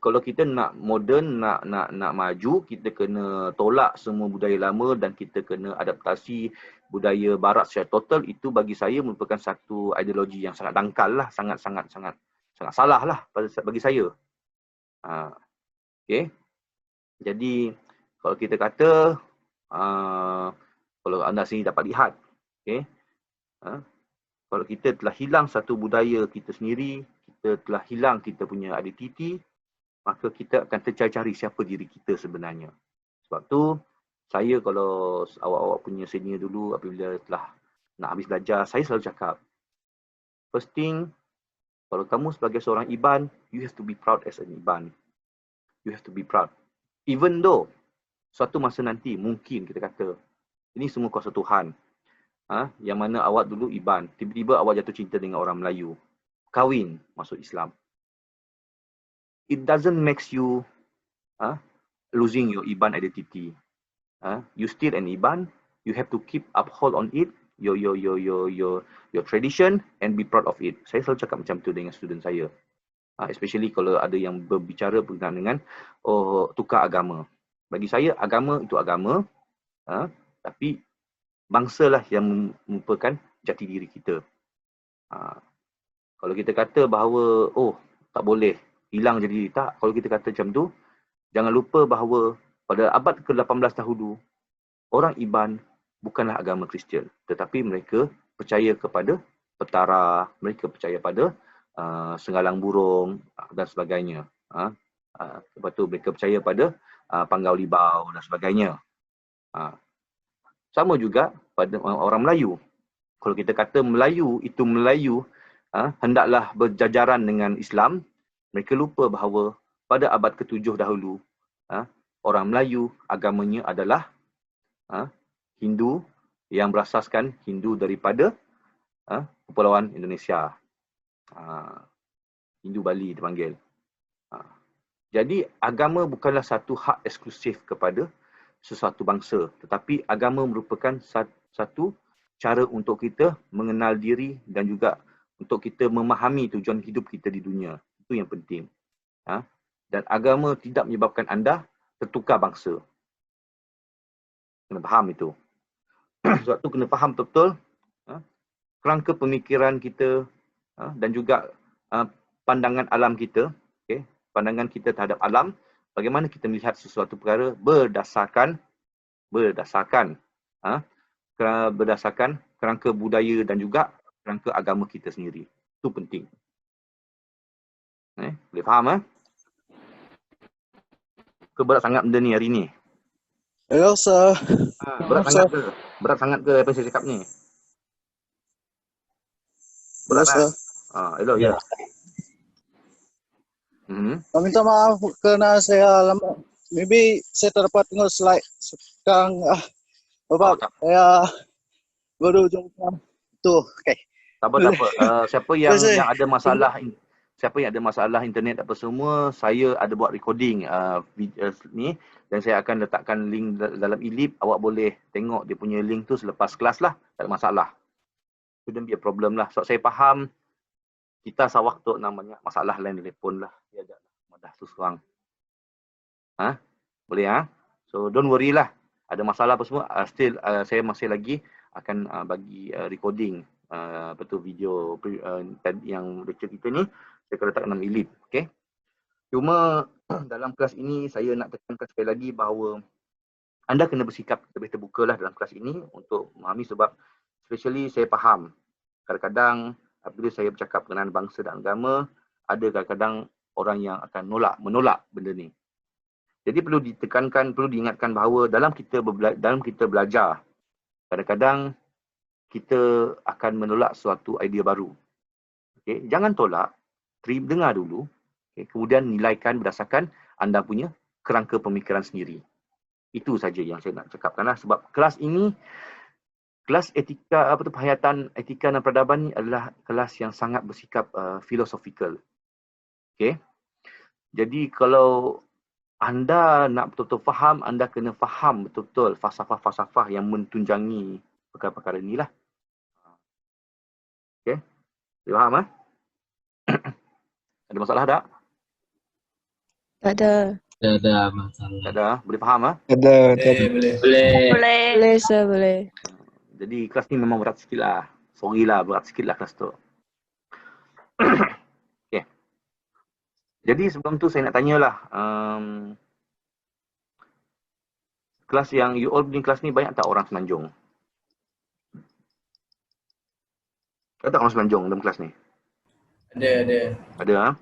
kalau kita nak moden, nak maju, kita kena tolak semua budaya lama dan kita kena adaptasi budaya barat secara total, itu bagi saya merupakan satu ideologi yang sangat dangkal lah, sangat salah lah bagi saya. Okay. Jadi kalau kita kata kalau anda sini dapat lihat, okay, kalau kita telah hilang satu budaya kita sendiri, kita telah hilang kita punya identiti, maka kita akan tercari-cari siapa diri kita sebenarnya. Sebab tu, saya kalau awak-awak punya senior dulu, apabila telah nak habis belajar, saya selalu cakap, first thing, kalau kamu sebagai seorang Iban, you have to be proud as an Iban. You have to be proud. Even though, suatu masa nanti, mungkin kita kata, ini semua kuasa Tuhan. Yang mana awak dulu Iban, tiba-tiba awak jatuh cinta dengan orang Melayu. Kahwin, masuk Islam. It doesn't make you losing your Iban identity. You still an Iban. You have to keep uphold on it, your tradition, and be proud of it. Saya selalu cakap macam tu dengan student saya. Especially kalau ada yang berbicara berkenaan dengan tukar agama. Bagi saya agama itu agama, tapi bangsa lah yang merupakan jati diri kita. Kalau kita kata bahawa tak boleh hilang jadi diri, tak. Kalau kita kata macam tu, jangan lupa bahawa pada abad ke-18 dahulu, orang Iban bukanlah agama Kristian, tetapi mereka percaya kepada petara, mereka percaya pada senggalang burung dan sebagainya. Lepas tu mereka percaya pada panggau libau dan sebagainya. Sama juga pada orang Melayu. Kalau kita kata Melayu itu Melayu, hendaklah berjajaran dengan Islam, mereka lupa bahawa pada abad ke-7 dahulu, orang Melayu agamanya adalah Hindu yang berasaskan Hindu daripada Kepulauan Indonesia. Hindu Bali dipanggil. Jadi agama bukanlah satu hak eksklusif kepada sesuatu bangsa, tetapi agama merupakan satu cara untuk kita mengenal diri dan juga untuk kita memahami tujuan hidup kita di dunia. Itu yang penting. Dan agama tidak menyebabkan anda tertukar bangsa. Kena faham itu. Sebab tu kena faham betul-betul kerangka pemikiran kita dan juga pandangan alam kita. Okay? Pandangan kita terhadap alam, bagaimana kita melihat sesuatu perkara berdasarkan kerangka budaya dan juga kerangka agama kita sendiri. Itu penting. Boleh faham? Ke berat sangat benda ni hari ni? Hello, sir. Berat sangat ke? Berat sangat ke apa yang saya cakap ni? Berat Hello, sir. Hello, ya. Minta maaf kerana saya lama. Maybe saya terdapat tengok slide sekarang. Bapak, saya baru jumpa. Tu, okay. Tak apa. Siapa yang ada masalah internet apa semua, saya ada buat recording ni dan saya akan letakkan link dalam e-lib. Awak boleh tengok dia punya link tu selepas kelas lah, tak ada masalah. Shouldn't be a problem lah. So saya faham kita sawak tu namanya masalah lain telefon lah. Ya dah madah tu seorang. Boleh So don't worry lah. Ada masalah apa semua, still saya masih lagi akan bagi recording video yang lecture kita ni, saya akan letakkan dalam e-lib. Okay? Cuma dalam kelas ini saya nak tekankan sekali lagi bahawa anda kena bersikap lebih terbuka lah dalam kelas ini untuk memahami, sebab especially saya faham kadang-kadang apabila saya bercakap berkenaan bangsa dan agama, ada kadang-kadang orang yang akan menolak benda ni. Jadi perlu ditekankan, perlu diingatkan bahawa dalam kita belajar, kadang-kadang kita akan menolak suatu idea baru. Okay? Jangan tolak, dengar dulu, okay? Kemudian nilaikan berdasarkan anda punya kerangka pemikiran sendiri. Itu saja yang saya nak cakapkan lah. Sebab kelas ini, kelas etika, penghayatan etika dan peradaban ni adalah kelas yang sangat bersikap philosophical. Okay? Jadi kalau anda nak betul-betul faham, anda kena faham betul-betul falsafah-falsafah yang mentunjangi perkara-perkara inilah. Okey? Boleh faham ah? Ada masalah tak? Tak ada. Tak ada Tak masalah. ada. Boleh faham ah? Ada. Boleh. Boleh sir, boleh. Jadi kelas ni memang berat sikit lah. Sorry lah, berat sikit lah kelas tu. Okay. Jadi sebelum tu saya nak tanyalah. Kelas yang you all punya kelas ni banyak tak orang Semenanjung? Ada tak orang Semenanjung dalam kelas ni? Ada. Ada ah?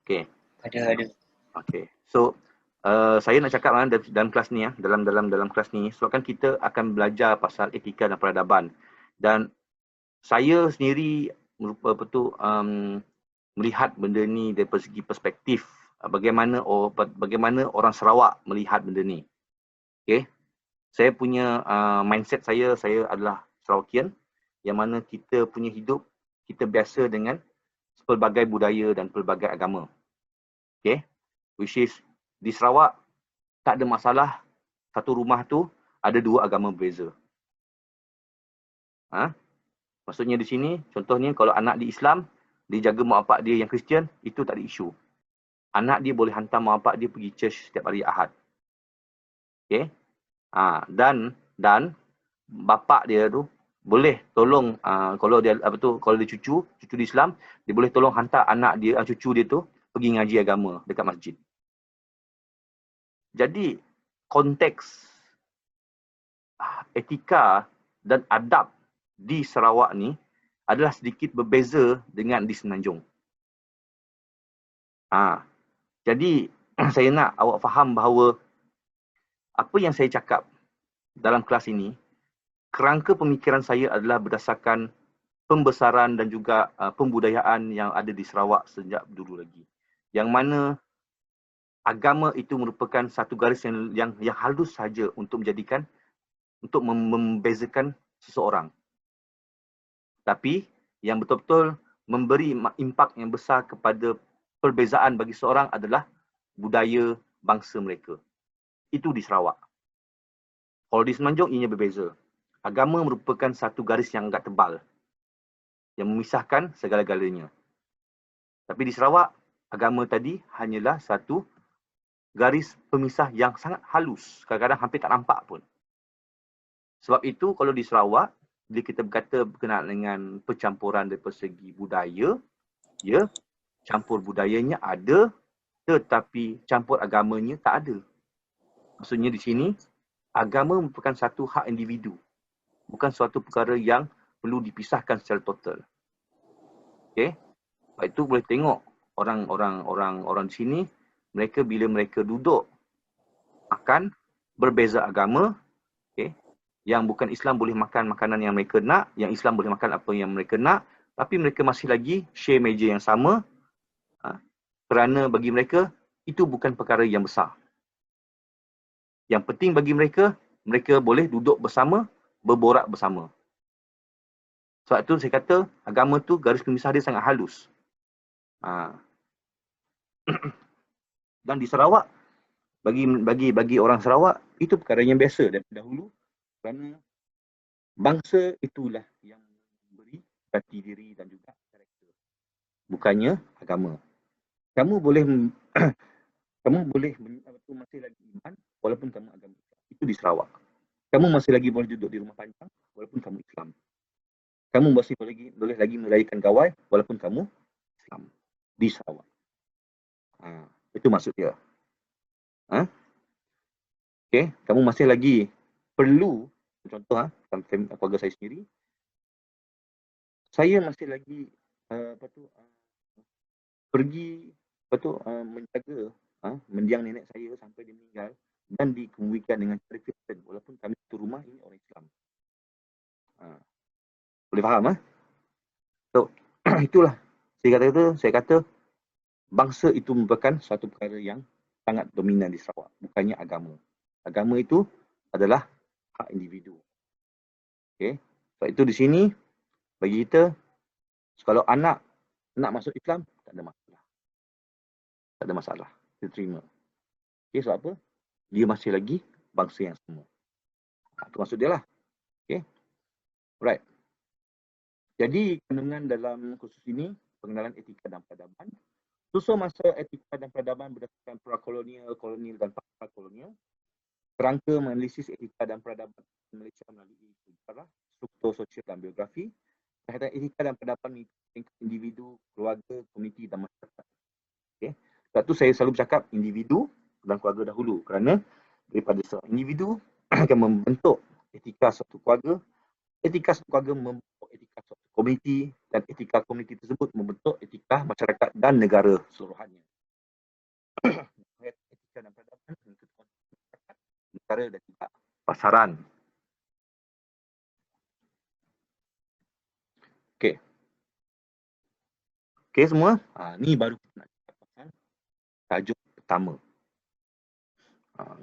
Okay. Ada. Okay. So, saya nak cakap dalam kelas ni, dalam kelas ni, sebabkan kita akan belajar pasal etika dan peradaban. Dan saya sendiri melihat benda ni dari segi perspektif bagaimana orang Sarawak melihat benda ni. Okay. Saya punya mindset saya adalah Sarawakian, yang mana kita punya hidup, kita biasa dengan pelbagai budaya dan pelbagai agama. Okay. Which is, di Sarawak, tak ada masalah satu rumah tu ada dua agama berbeza. Maksudnya di sini, contohnya kalau anak di Islam, dia jaga mak bapak dia yang Kristian, itu tak ada isu. Anak dia boleh hantar mak bapak dia pergi church setiap hari Ahad. Okay. Dan bapak dia tu boleh tolong kalau dia cucu di Islam, dia boleh tolong hantar anak dia, cucu dia tu pergi ngaji agama dekat masjid. Jadi konteks etika dan adab di Sarawak ni adalah sedikit berbeza dengan di Semenanjung. Jadi saya nak awak faham bahawa apa yang saya cakap dalam kelas ini, kerangka pemikiran saya adalah berdasarkan pembesaran dan juga pembudayaan yang ada di Sarawak sejak dulu lagi. Yang mana agama itu merupakan satu garis yang halus saja untuk membezakan seseorang. Tapi yang betul-betul memberi impak yang besar kepada perbezaan bagi seorang adalah budaya bangsa mereka. Itu di Sarawak. Kalau di Semenanjung, ianya berbeza. Agama merupakan satu garis yang agak tebal yang memisahkan segala-galanya. Tapi di Sarawak, agama tadi hanyalah satu garis pemisah yang sangat halus. Kadang-kadang hampir tak nampak pun. Sebab itu, kalau di Sarawak, bila kita berkata berkenaan dengan percampuran dari segi budaya, ya, campur budayanya ada, tetapi campur agamanya tak ada. Maksudnya di sini, agama merupakan satu hak individu. Bukan suatu perkara yang perlu dipisahkan secara total. Okey? Sebab itu boleh tengok orang di sini, mereka bila mereka duduk makan, berbeza agama, okey? Yang bukan Islam boleh makan makanan yang mereka nak, yang Islam boleh makan apa yang mereka nak, tapi mereka masih lagi share meja yang sama, kerana bagi mereka, itu bukan perkara yang besar. Yang penting bagi mereka, mereka boleh duduk bersama, berborak bersama. Sebab itu saya kata, agama tu garis pemisah dia sangat halus. Dan di Sarawak, bagi orang Sarawak, itu perkara yang biasa daripada dahulu. Kerana bangsa itulah yang memberi jati diri dan juga karakter. Bukannya agama. Kamu boleh masih lagi iman walaupun kamu agama Islam. Itu di Sarawak. Kamu masih lagi boleh duduk di rumah panjang walaupun kamu Islam. Kamu masih boleh lagi merayakan gawai walaupun kamu Islam. Di Sarawak. Itu maksud dia. Okay. Kamu masih lagi perlu, contoh dalam keluarga saya sendiri, saya masih lagi pergi menjaga mendiang nenek saya sampai dia meninggal dan dikemudikan dengan cara Kristen walaupun kami satu rumah ini orang Islam. Boleh faham So itulah saya kata bangsa itu merupakan suatu perkara yang sangat dominan di Sarawak, bukannya agama. Agama itu adalah hak individu. Okey. Sebab itu di sini bagi kita, kalau anak nak masuk Islam, tak ada masalah. tak ada masalah. Kita terima. Okay, sebab apa? Dia masih lagi bangsa yang sama. Itu maksud dia lah. Okay. Right. Jadi, kandungan dalam kursus ini, pengenalan etika dan peradaban. Susun masa etika dan peradaban berdasarkan prakolonial, kolonial dan prakolonial. Kerangka menganalisis etika dan peradaban Malaysia melalui sejarah, struktur sosial dan biografi. Kaitan etika dan peradaban mengikut individu, keluarga, komuniti dan masyarakat. Okay. Sebab tu saya selalu bercakap individu dan keluarga dahulu, kerana daripada seorang individu akan membentuk etika suatu keluarga, etika suatu keluarga membentuk etika suatu komuniti, dan etika komuniti tersebut membentuk etika masyarakat dan negara seluruhannya. Etika dan peradaban mengikut masyarakat, negara dan juga pasaran. Okey. Okey semua? Ni baru kita nak cakap pasal tajuk pertama.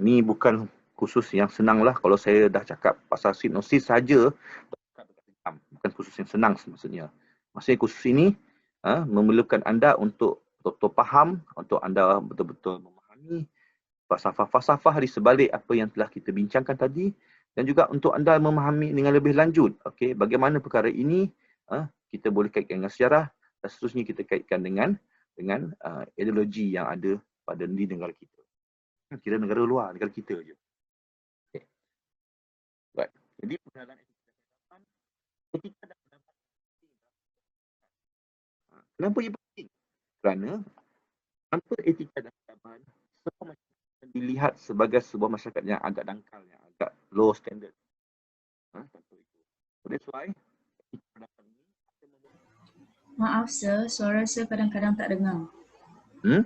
Ni bukan khusus yang senang lah. Kalau saya dah cakap pasal sinopsis saja, bukan khusus yang senang maksudnya. Maksudnya khusus ini memerlukan anda untuk betul-betul faham, untuk anda betul-betul memahami falsafah-falsafah di sebalik apa yang telah kita bincangkan tadi, dan juga untuk anda memahami dengan lebih lanjut, okey, bagaimana perkara ini kita boleh kaitkan dengan sejarah, dan seterusnya kita kaitkan dengan ideologi yang ada pada di negara kita. Kira negara luar, negara kita je. Okay. Right. Jadi pengenalan etika dan peradaban. Kenapa ia penting? Kerana tanpa etika dan peradaban, semua masyarakat dilihat sebagai sebuah masyarakat yang agak dangkal, yang agak low standard. Contoh itu. So that's why etika peradaban ini. Maaf sir, suara saya kadang-kadang tak dengar. Ya,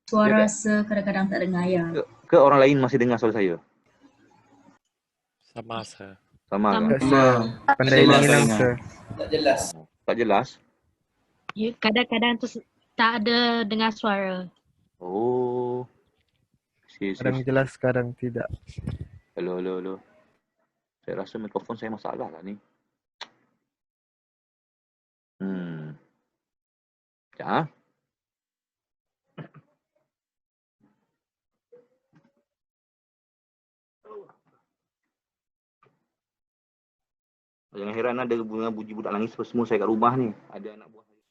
Suara saya kadang-kadang tak dengar, ya. Ke orang lain masih dengar suara saya? Sama sir. Sama kan? Pandai hilang sir. Tak jelas. Tak jelas? Ya, kadang-kadang tu tak ada dengar suara. Oh. Kadang jelas, kadang tidak. Hello. Saya rasa mikrofon saya masalah lah ni. Ya. Jangan heran ada bunyi budak nangis semua saya kat rumah ni. Ada anak buah saya.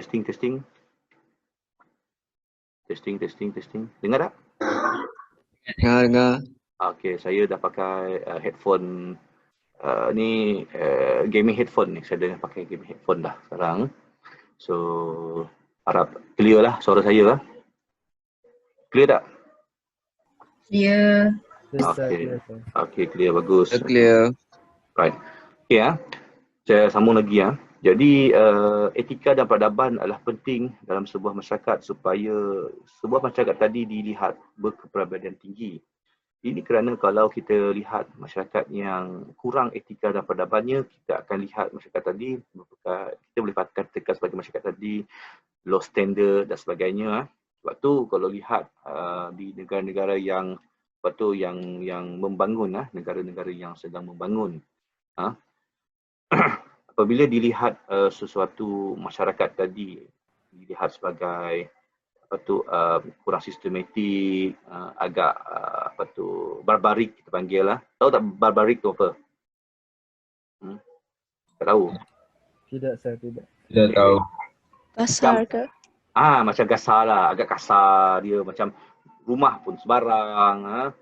Testing. Dengar tak? Dengar. Okey, saya dah pakai headphone ni gaming headphone ni. Saya dah pakai gaming headphone dah sekarang. So harap clear lah suara saya lah. Clear tak? Clear. Okey, clear, bagus. Clear. Right. Okey saya sambung lagi Jadi etika dan peradaban adalah penting dalam sebuah masyarakat supaya sebuah masyarakat tadi dilihat berkepribadian tinggi. Ini kerana kalau kita lihat masyarakat yang kurang etika dan peradabannya, kita akan lihat masyarakat tadi, kita boleh katakan sebagai masyarakat tadi low standard dan sebagainya. Sebab tu kalau lihat di negara-negara yang membangun, negara-negara yang sedang membangun, apabila dilihat sesuatu masyarakat tadi dilihat sebagai kurang sistematik, agak barbarik kita panggil lah. Tahu tak barbarik tu apa? Tak tahu? Tidak, saya tidak. Tidak tahu. Kasar ke? Macam kasar lah, agak kasar dia, macam rumah pun sebarang,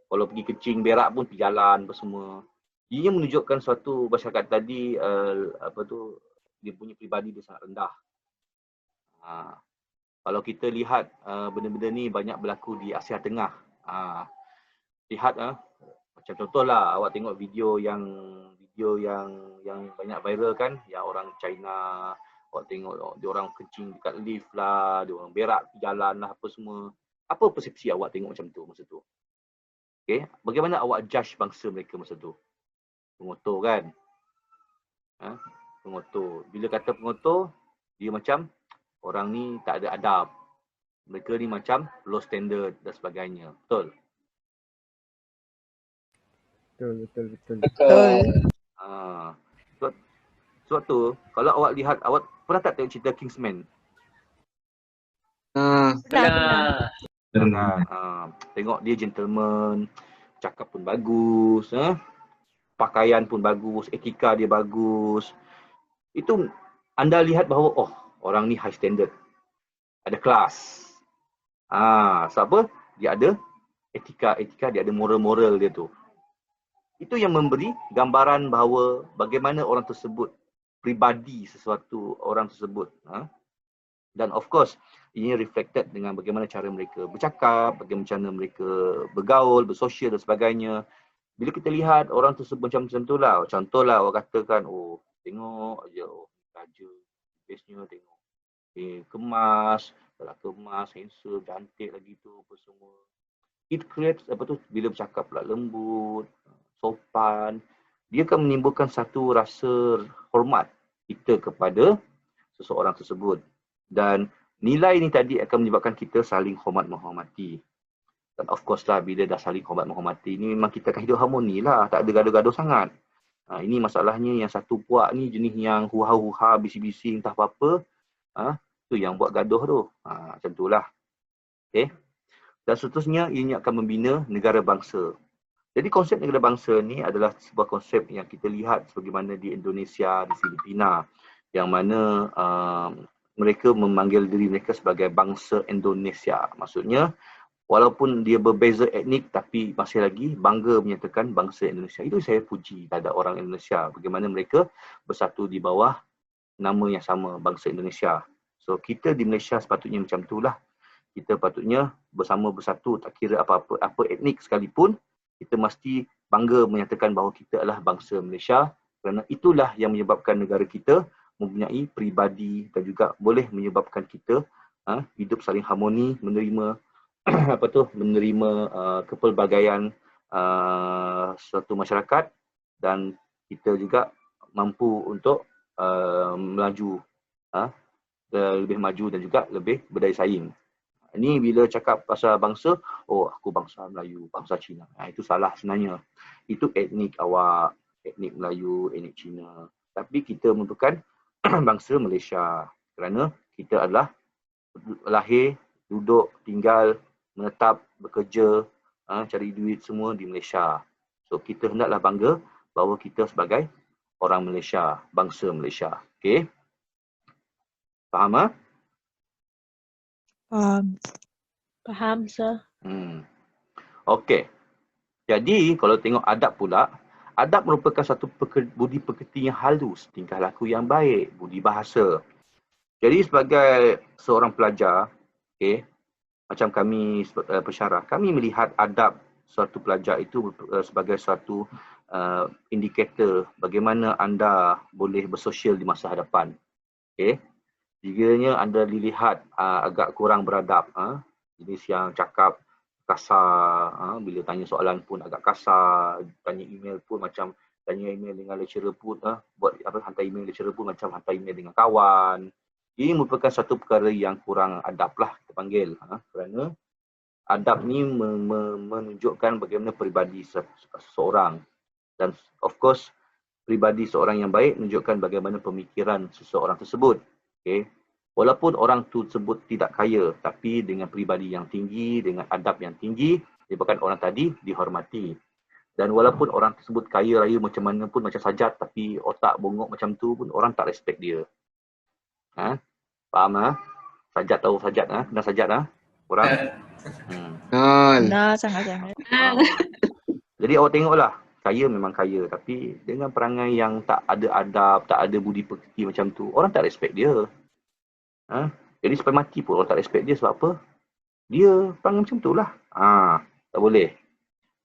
kalau pergi kencing berak pun pergi jalan apa semua. Ia menunjukkan suatu masyarakat tadi dia punya peribadi dia sangat rendah. Kalau kita lihat benda-benda ni banyak berlaku di Asia Tengah. Lihat macam contohlah awak tengok video yang banyak viral kan, yang orang China, awak tengok dia orang kencing dekat lift lah, dia orang berak di jalan lah apa semua. Apa persepsi awak tengok macam tu masa tu? Okey, bagaimana awak judge bangsa mereka masa tu? Pengotor kan? Pengotor. Bila kata pengotor, dia macam orang ni tak ada adab. Mereka ni macam low standard dan sebagainya. Betul? Betul. Sebab tu, kalau awak lihat, awak pernah tak tengok cerita Kingsman? Pernah. Tengok dia gentleman, cakap pun bagus, pakaian pun bagus, etika dia bagus. Itu anda lihat bahawa oh, orang ni high standard, ada kelas. Sebab apa? Dia ada etika, dia ada moral dia tu. Itu yang memberi gambaran bahawa bagaimana orang tersebut, pribadi sesuatu orang tersebut. Dan of course, ini reflected dengan bagaimana cara mereka bercakap, bagaimana cara mereka bergaul, bersosial dan sebagainya. Bila kita lihat orang tersebut macam tu lah, contohlah awak katakan, oh tengok aja, oh raja, bestnya tengok. Kemas, handsome, cantik lagi tu, apa semua. It creates, bila bercakap pula lembut, sopan, dia akan menimbulkan satu rasa hormat kita kepada seseorang tersebut. Dan nilai ni tadi akan menyebabkan kita saling hormat menghormati. Dan of course lah, bila dah saling hormat menghormati ni memang kita akan hidup harmoni lah, tak ada gaduh-gaduh sangat. Ini masalahnya yang satu puak ni jenis yang huha-huha, bising-bising, entah apa-apa. Tu yang buat gaduh tu. Macam tu lah. Okay. Dan seterusnya, ini akan membina negara bangsa. Jadi konsep negara bangsa ni adalah sebuah konsep yang kita lihat sebagaimana di Indonesia, di Filipina, yang mana mereka memanggil diri mereka sebagai bangsa Indonesia. Maksudnya, walaupun dia berbeza etnik, tapi masih lagi bangga menyatakan bangsa Indonesia. Itu saya puji terhadap orang Indonesia, bagaimana mereka bersatu di bawah nama yang sama, bangsa Indonesia. So, kita di Malaysia sepatutnya macam itulah. Kita patutnya bersama bersatu, tak kira apa-apa, apa etnik sekalipun, kita mesti bangga menyatakan bahawa kita adalah bangsa Malaysia, kerana itulah yang menyebabkan negara kita mempunyai peribadi dan juga boleh menyebabkan kita hidup saling harmoni, menerima menerima kepelbagaian suatu masyarakat, dan kita juga mampu untuk melaju, lebih maju dan juga lebih berdaya saing. Ini bila cakap pasal bangsa, oh aku bangsa Melayu, bangsa Cina. Itu salah sebenarnya. Itu etnik awak, etnik Melayu, etnik Cina. Tapi kita merupakan bangsa Malaysia kerana kita adalah lahir, duduk, tinggal, menetap, bekerja, cari duit semua di Malaysia. So kita hendaklah bangga bahawa kita sebagai orang Malaysia, bangsa Malaysia. Okey? Faham? Faham, sir. Okey. Jadi kalau tengok adab pula, adab merupakan satu budi pekerti yang halus, tingkah laku yang baik, budi bahasa. Jadi sebagai seorang pelajar, okey, macam kami pensyarah, kami melihat adab suatu pelajar itu sebagai suatu indikator bagaimana anda boleh bersosial di masa hadapan. Okey. Jika anda dilihat agak kurang beradab, jenis yang cakap kasar, bila tanya soalan pun agak kasar, tanya email pun macam tanya email dengan lecturer pun, hantar email lecturer pun macam hantar email dengan kawan. Ini merupakan satu perkara yang kurang adab lah kita panggil, kerana adab ni menunjukkan bagaimana peribadi seseorang, dan of course peribadi seorang yang baik menunjukkan bagaimana pemikiran seseorang tersebut. Okay. Walaupun orang tersebut tidak kaya, tapi dengan peribadi yang tinggi, dengan adab yang tinggi, menyebabkan orang tadi dihormati. Dan walaupun orang tersebut kaya raya macam mana pun, macam Sajat, tapi otak bongok macam tu pun, orang tak respect dia. Faham? Sajat tahu Sajat? Kenal Sajat? Orang? Nah, sangat-sangat. Jadi awak tengoklah, kaya memang kaya, tapi dengan perangai yang tak ada adab, tak ada budi pekerti macam tu, orang tak respect dia. Jadi sampai mati pun orang tak respect dia. Sebab apa? Dia perangai macam tu lah. Tak boleh.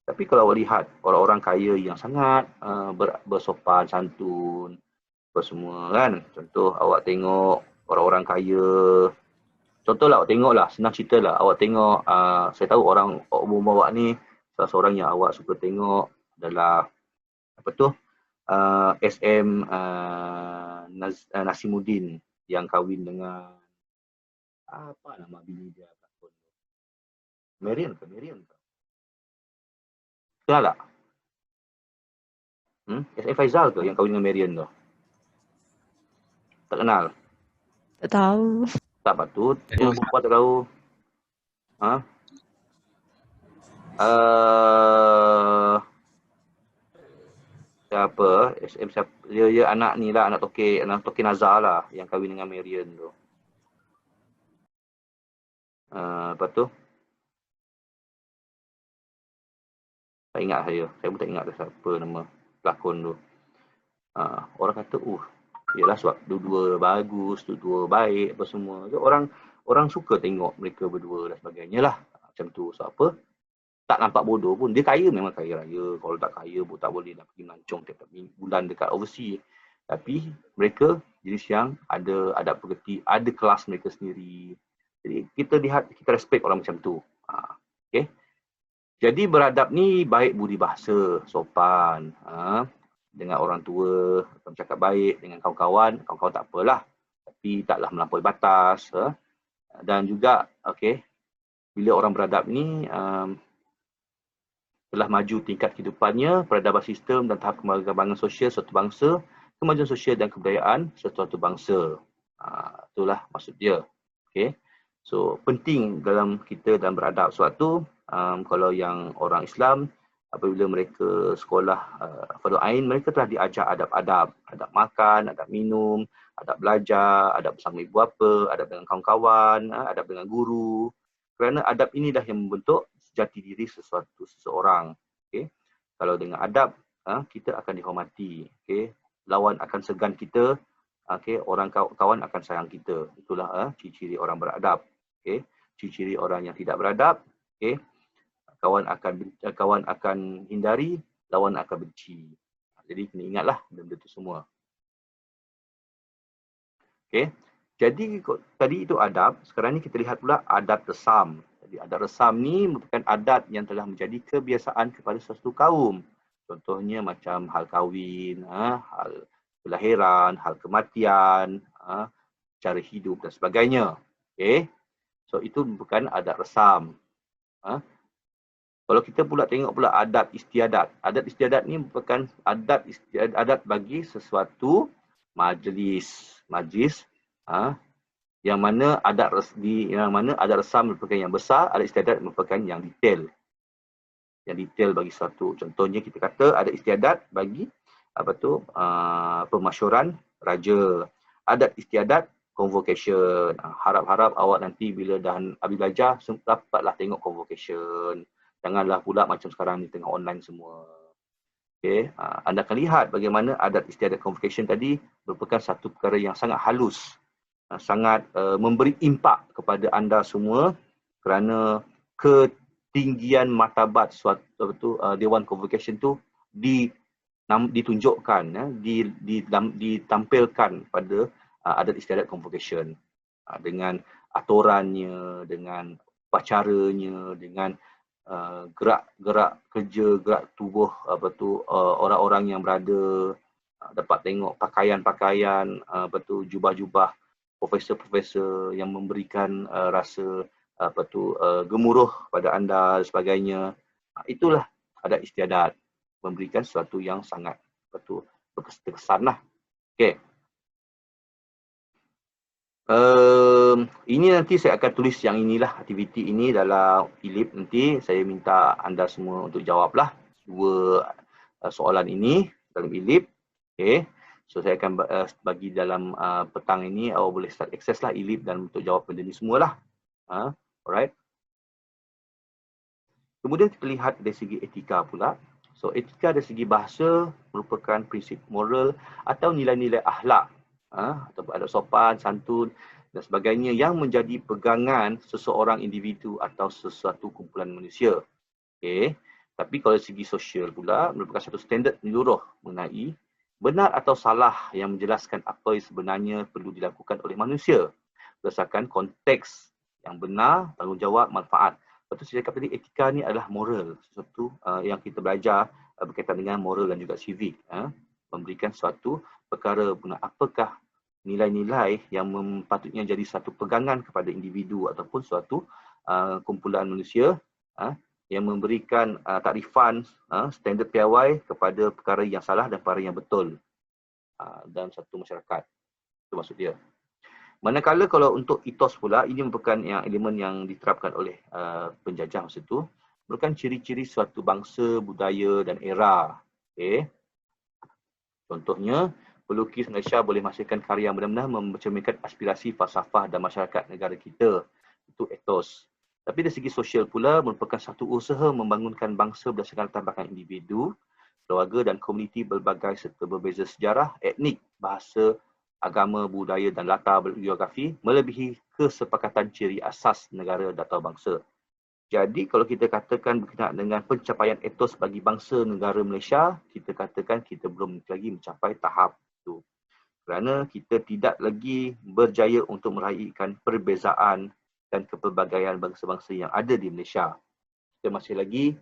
Tapi kalau awak lihat orang-orang kaya yang sangat bersopan, santun, apa semua kan. Contoh awak tengok orang-orang kaya. Contohlah awak tengoklah, senang cerita lah. Awak tengok, saya tahu orang umum awak ni, salah seorang yang awak suka tengok adalah SM Nasimuddin, yang kahwin dengan apa nama bini dia? Marian ke? Kenal tak? SM Faizal ke yang kahwin dengan Marian tu? Tak kenal? Tak tahu. Tak patut. Yang perempuan tak tahu. Ha? Siapa? SM siapa? Dia anak ni lah, anak Toke Nazar lah yang kahwin dengan Marian tu. Lepas tu? Tak ingat saya pun tak ingat dah siapa nama pelakon tu. Orang kata, yelah sebab dua-dua bagus, dua-dua baik apa semua. So, orang suka tengok mereka berdua dan sebagainya lah. Macam tu. So apa? Tak nampak bodoh pun. Dia kaya, memang kaya raya. Kalau tak kaya pun tak boleh nak pergi melancong tiap bulan dekat overseas. Tapi mereka jenis yang ada adab pekerti, ada kelas mereka sendiri. Jadi kita lihat, kita respect orang macam tu. Okay. Jadi beradab ni baik budi bahasa, sopan. Dengan orang tua, bercakap baik. Dengan kawan-kawan tak apalah. Tapi taklah melampaui batas. Dan juga, okay, bila orang beradab ni telah maju tingkat kehidupannya, peradaban sistem dan tahap kembangan sosial suatu bangsa, kemajuan sosial dan kebudayaan suatu bangsa. Itulah maksud dia. Okay. So, penting dalam kita dan beradab suatu, kalau yang orang Islam, apabila mereka sekolah Fardu Ain, mereka telah diajar adab-adab. Adab makan, adab minum, adab belajar, adab bersama ibu bapa, adab dengan kawan-kawan, adab dengan guru. Kerana adab inilah yang membentuk jati diri seseorang. Okay. Kalau dengan adab, kita akan dihormati. Okay. Lawan akan segan kita. Okay. Orang kawan akan sayang kita. Itulah ciri-ciri orang beradab. Okay. Ciri-ciri orang yang tidak beradab. Okay. Kawan akan hindari, lawan akan benci. Jadi kena ingatlah benda itu semua. Okay. Jadi tadi itu adab. Sekarang ni kita lihat pula adat resam. Jadi adat resam ni merupakan adat yang telah menjadi kebiasaan kepada suatu kaum. Contohnya macam hal kahwin, hal kelahiran, hal kematian, cara hidup dan sebagainya. Okay. So itu merupakan adat resam. Kalau kita pula tengok pula adat istiadat. Adat istiadat ni merupakan adat bagi sesuatu majlis. Yang mana adat resam merupakan yang besar, adat istiadat merupakan yang detail. Yang detail bagi sesuatu. Contohnya kita kata adat istiadat bagi pemasyuran raja. Adat istiadat convocation. Harap-harap awak nanti bila dah habis belajar dapatlah tengok convocation. Janganlah pula macam sekarang ni tengah online semua. Okay. Anda akan lihat bagaimana adat istiadat convocation tadi merupakan satu perkara yang sangat halus. Sangat memberi impak kepada anda semua kerana ketinggian martabat suatu Dewan Convocation tu ditunjukkan, ditampilkan pada adat istiadat convocation. Dengan aturannya, dengan upacaranya, dengan gerak-gerak kerja, gerak tubuh orang-orang yang berada, dapat tengok pakaian-pakaian, jubah-jubah profesor-profesor yang memberikan rasa gemuruh pada anda dan sebagainya. Itulah adat istiadat, memberikan sesuatu yang sangat berkesan lah. Okay. Ini nanti saya akan tulis yang inilah, aktiviti ini dalam ILIP nanti. Saya minta anda semua untuk jawablah dua soalan ini dalam ILIP. Okay. So saya akan bagi dalam petang ini, awak boleh start akses lah ILIP dan untuk jawab benda ni semualah. Alright. Kemudian kita lihat dari segi etika pula. So etika dari segi bahasa merupakan prinsip moral atau nilai-nilai akhlak. Atau adab sopan, santun dan sebagainya yang menjadi pegangan seseorang individu atau sesuatu kumpulan manusia. Okay. Tapi kalau dari segi sosial pula merupakan satu standard menyeluruh mengenai benar atau salah yang menjelaskan apa yang sebenarnya perlu dilakukan oleh manusia berdasarkan konteks yang benar, tanggungjawab, manfaat. Lepas tu saya cakap tadi, etika ni adalah moral, sesuatu yang kita belajar berkaitan dengan moral dan juga civic. Memberikan suatu perkara benar, apakah nilai-nilai yang patutnya jadi satu pegangan kepada individu ataupun suatu kumpulan manusia yang memberikan takrifan standard piawai kepada perkara yang salah dan perkara yang betul dalam satu masyarakat. Itu maksud dia. Manakala kalau untuk etos pula, ini merupakan yang elemen yang diterapkan oleh penjajah masa itu, merupakan ciri-ciri suatu bangsa, budaya dan era. Okay. Contohnya, pelukis Malaysia boleh menghasilkan karya yang benar-benar mencerminkan aspirasi falsafah dan masyarakat negara kita. Itu etos. Tapi dari segi sosial pula, merupakan satu usaha membangunkan bangsa berdasarkan latar belakang individu, keluarga dan komuniti berbagai serta berbeza sejarah, etnik, bahasa, agama, budaya dan latar geografi melebihi kesepakatan ciri asas negara atau bangsa. Jadi kalau kita katakan berkenaan dengan pencapaian etos bagi bangsa negara Malaysia, kita katakan kita belum lagi mencapai tahap itu. Kerana kita tidak lagi berjaya untuk meraihkan perbezaan dan kepelbagaian bangsa-bangsa yang ada di Malaysia. Kita masih lagi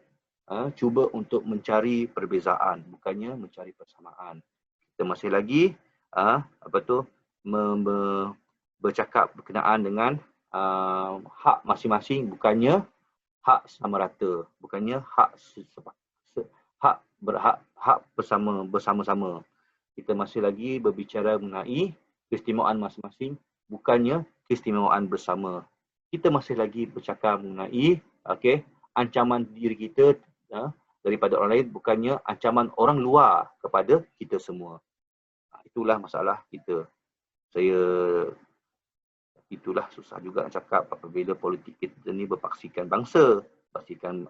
cuba untuk mencari perbezaan, bukannya mencari persamaan. Kita masih lagi bercakap berkenaan dengan hak masing-masing, bukannya hak sama rata, bukannya hak bersama-sama. Kita masih lagi berbicara mengenai keistimewaan masing-masing, bukannya keistimewaan bersama. Kita masih lagi bercakap mengenai ancaman diri kita daripada orang lain, bukannya ancaman orang luar kepada kita semua. Itulah masalah kita. Itulah susah juga nak cakap apabila politik kita ni berpaksikan bangsa, berpaksikan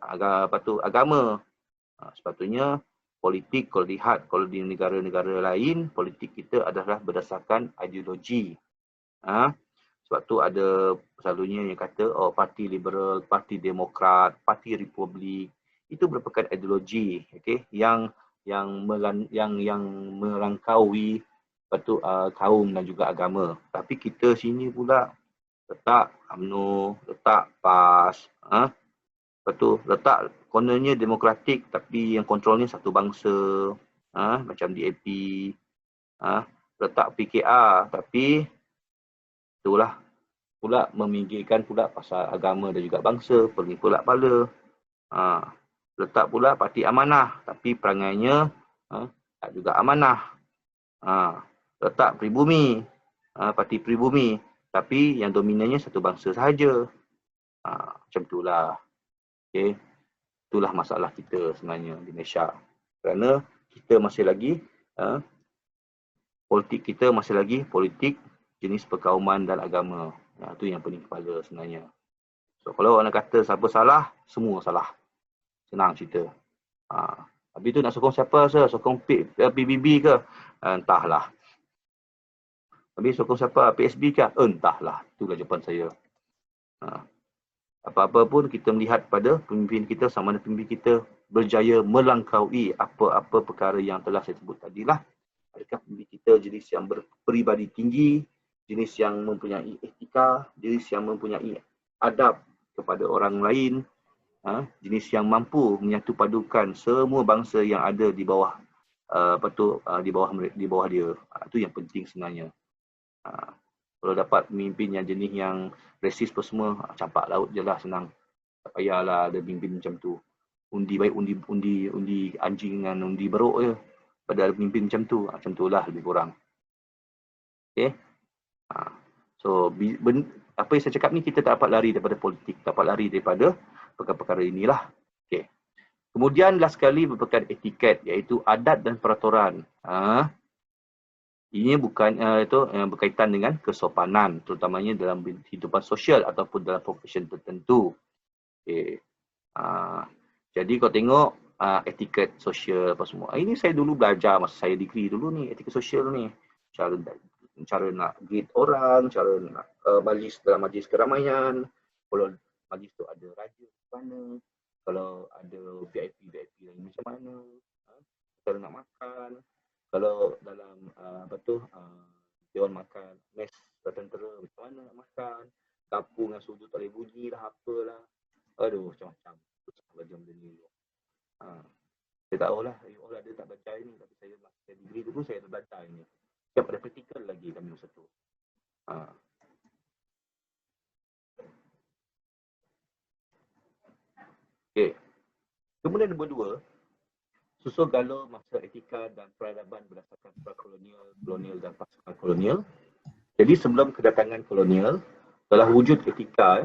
agama. Sepatutnya politik kalau di negara-negara lain, politik kita adalah berdasarkan ideologi. Sebab tu ada selalunya yang kata parti liberal, parti demokrat, parti republik. Itu merupakan ideologi yang merangkaui kaum dan juga agama. Tapi kita sini pula letak UMNO, letak PAS, letak kononnya demokratik tapi yang kontrolnya satu bangsa, macam DAP, letak PKR tapi itulah pula meminggirkan pula pasal agama dan juga bangsa, pergi pula kepala. Letak pula parti amanah tapi perangainya tak juga amanah. Letak pribumi, parti pribumi tapi yang dominannya satu bangsa sahaja. Macam itulah. Okay. Itulah masalah kita sebenarnya di Malaysia. Kerana kita masih lagi politik kita masih lagi politik jenis perkauman dan agama. Itu yang pening kepala sebenarnya. So kalau orang kata siapa salah, semua salah. Senang cerita. Habis tu nak sokong siapa? Sokong PBB ke? Entahlah. Habis sokong siapa? PSB ke? Entahlah. Itulah jawapan saya. Apa-apa pun kita melihat pada pemimpin kita, sama ada pemimpin kita berjaya melangkaui apa-apa perkara yang telah saya sebut tadilah. Adakah pemimpin kita jenis yang berperibadi tinggi, jenis yang mempunyai etika, jenis yang mempunyai adab kepada orang lain, jenis yang mampu menyatu padukan semua bangsa yang ada di bawah di bawah dia. Itu yang penting sebenarnya. Kalau dapat pemimpin yang jenis yang resis apa semua, campak laut je lah, senang. Tak payahlah ada pemimpin macam tu. Undi baik, undi anjing dengan undi beruk je. Pada ada pemimpin macam tu. Macam tu lah lebih kurang. Okay. So, apa yang saya cakap ni kita tak dapat lari daripada politik. Tak dapat lari daripada perkara-perkara inilah. Okay. Kemudian last sekali merupakan etiket, iaitu adat dan peraturan. Ini bukan berkaitan dengan kesopanan, terutamanya dalam kehidupan sosial ataupun dalam profesi tertentu. Okay. Jadi kau tengok etiket sosial apa semua. Ini saya dulu belajar masa saya degree dulu ni, etiket sosial ni. Cara nak greet orang, cara nak majlis dalam majlis keramaian. Kalau majlis tu ada raja macam mana, kalau ada VIP lain macam mana, cara nak makan. Kalau dalam dewan makan mes tentera macam mana nak makan, dapur dengan sudu tak boleh bunyi lah, apalah. Aduh, macam-macam. Belajar benda ni dulu. Saya tahulah, all ada tak belajar ini, tapi saya masa saya degree dulu saya ada belajar ini. Siap ada praktikal lagi kami masa tu. Okay. Kemudian nombor 2, susul galau masa etika dan peradaban berdasarkan prakolonial, kolonial dan pasca kolonial. Jadi sebelum kedatangan kolonial, telah wujud etika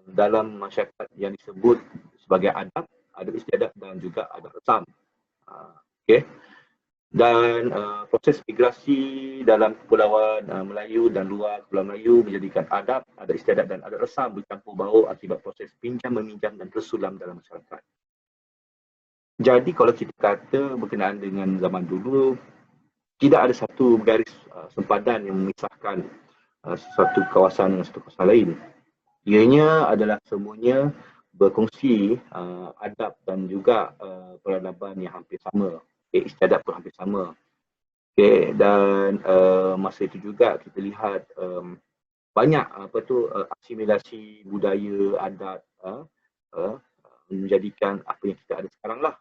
dalam masyarakat yang disebut sebagai adat istiadat dan juga adat resam. Okey. Dan proses migrasi dalam kepulauan Melayu dan luar Kepulauan Melayu menjadikan adat istiadat dan adat resam bercampur baur akibat proses pinjam meminjam dan tersulam dalam masyarakat. Jadi kalau kita kata berkenaan dengan zaman dulu, tidak ada satu garis sempadan yang memisahkan satu kawasan dengan satu kawasan lain. Ianya adalah semuanya berkongsi adab dan juga peradaban yang hampir sama. Istiadat pun hampir sama. Dan masa itu juga kita lihat banyak asimilasi budaya adat menjadikan apa yang kita ada sekarang lah.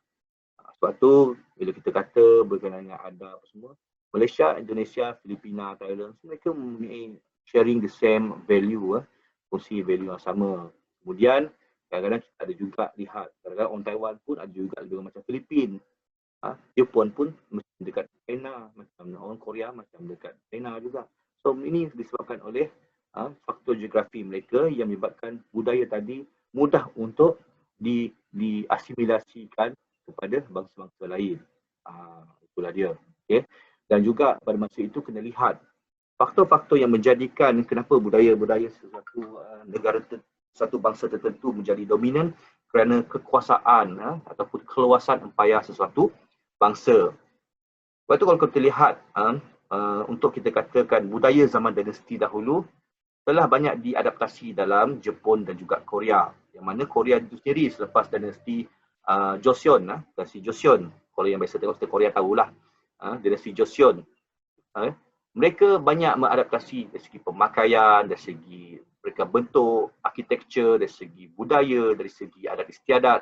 Sebab tu bila kita kata berkenaan dengan adab semua, Malaysia, Indonesia, Filipina, Thailand, mereka mempunyai sharing the same value, kongsi value yang sama. Kemudian kadang-kadang kita ada juga lihat, kadang-kadang orang Taiwan pun ada juga macam Filipina. Jepun pun macam dekat China, macam orang Korea macam dekat China juga. So ini disebabkan oleh faktor geografi mereka yang menyebabkan budaya tadi mudah untuk diasimilasikan kepada bangsa-bangsa lain. Itulah dia. Okay. Dan juga pada masa itu kena lihat faktor-faktor yang menjadikan kenapa budaya-budaya sesuatu negara satu bangsa tertentu menjadi dominan kerana kekuasaan ataupun keluasan empayar sesuatu bangsa. Lepas tu kalau kita lihat untuk kita katakan budaya zaman dinasti dahulu telah banyak diadaptasi dalam Jepun dan juga Korea. Yang mana Korea itu sendiri selepas dinasti Joseon, dinasti Joseon. Kalau yang biasa tengok Korea tahulah. Dinasti Joseon. Mereka banyak mengadaptasi dari segi pemakaian, dari segi mereka bentuk, architecture, dari segi budaya, dari segi adat istiadat.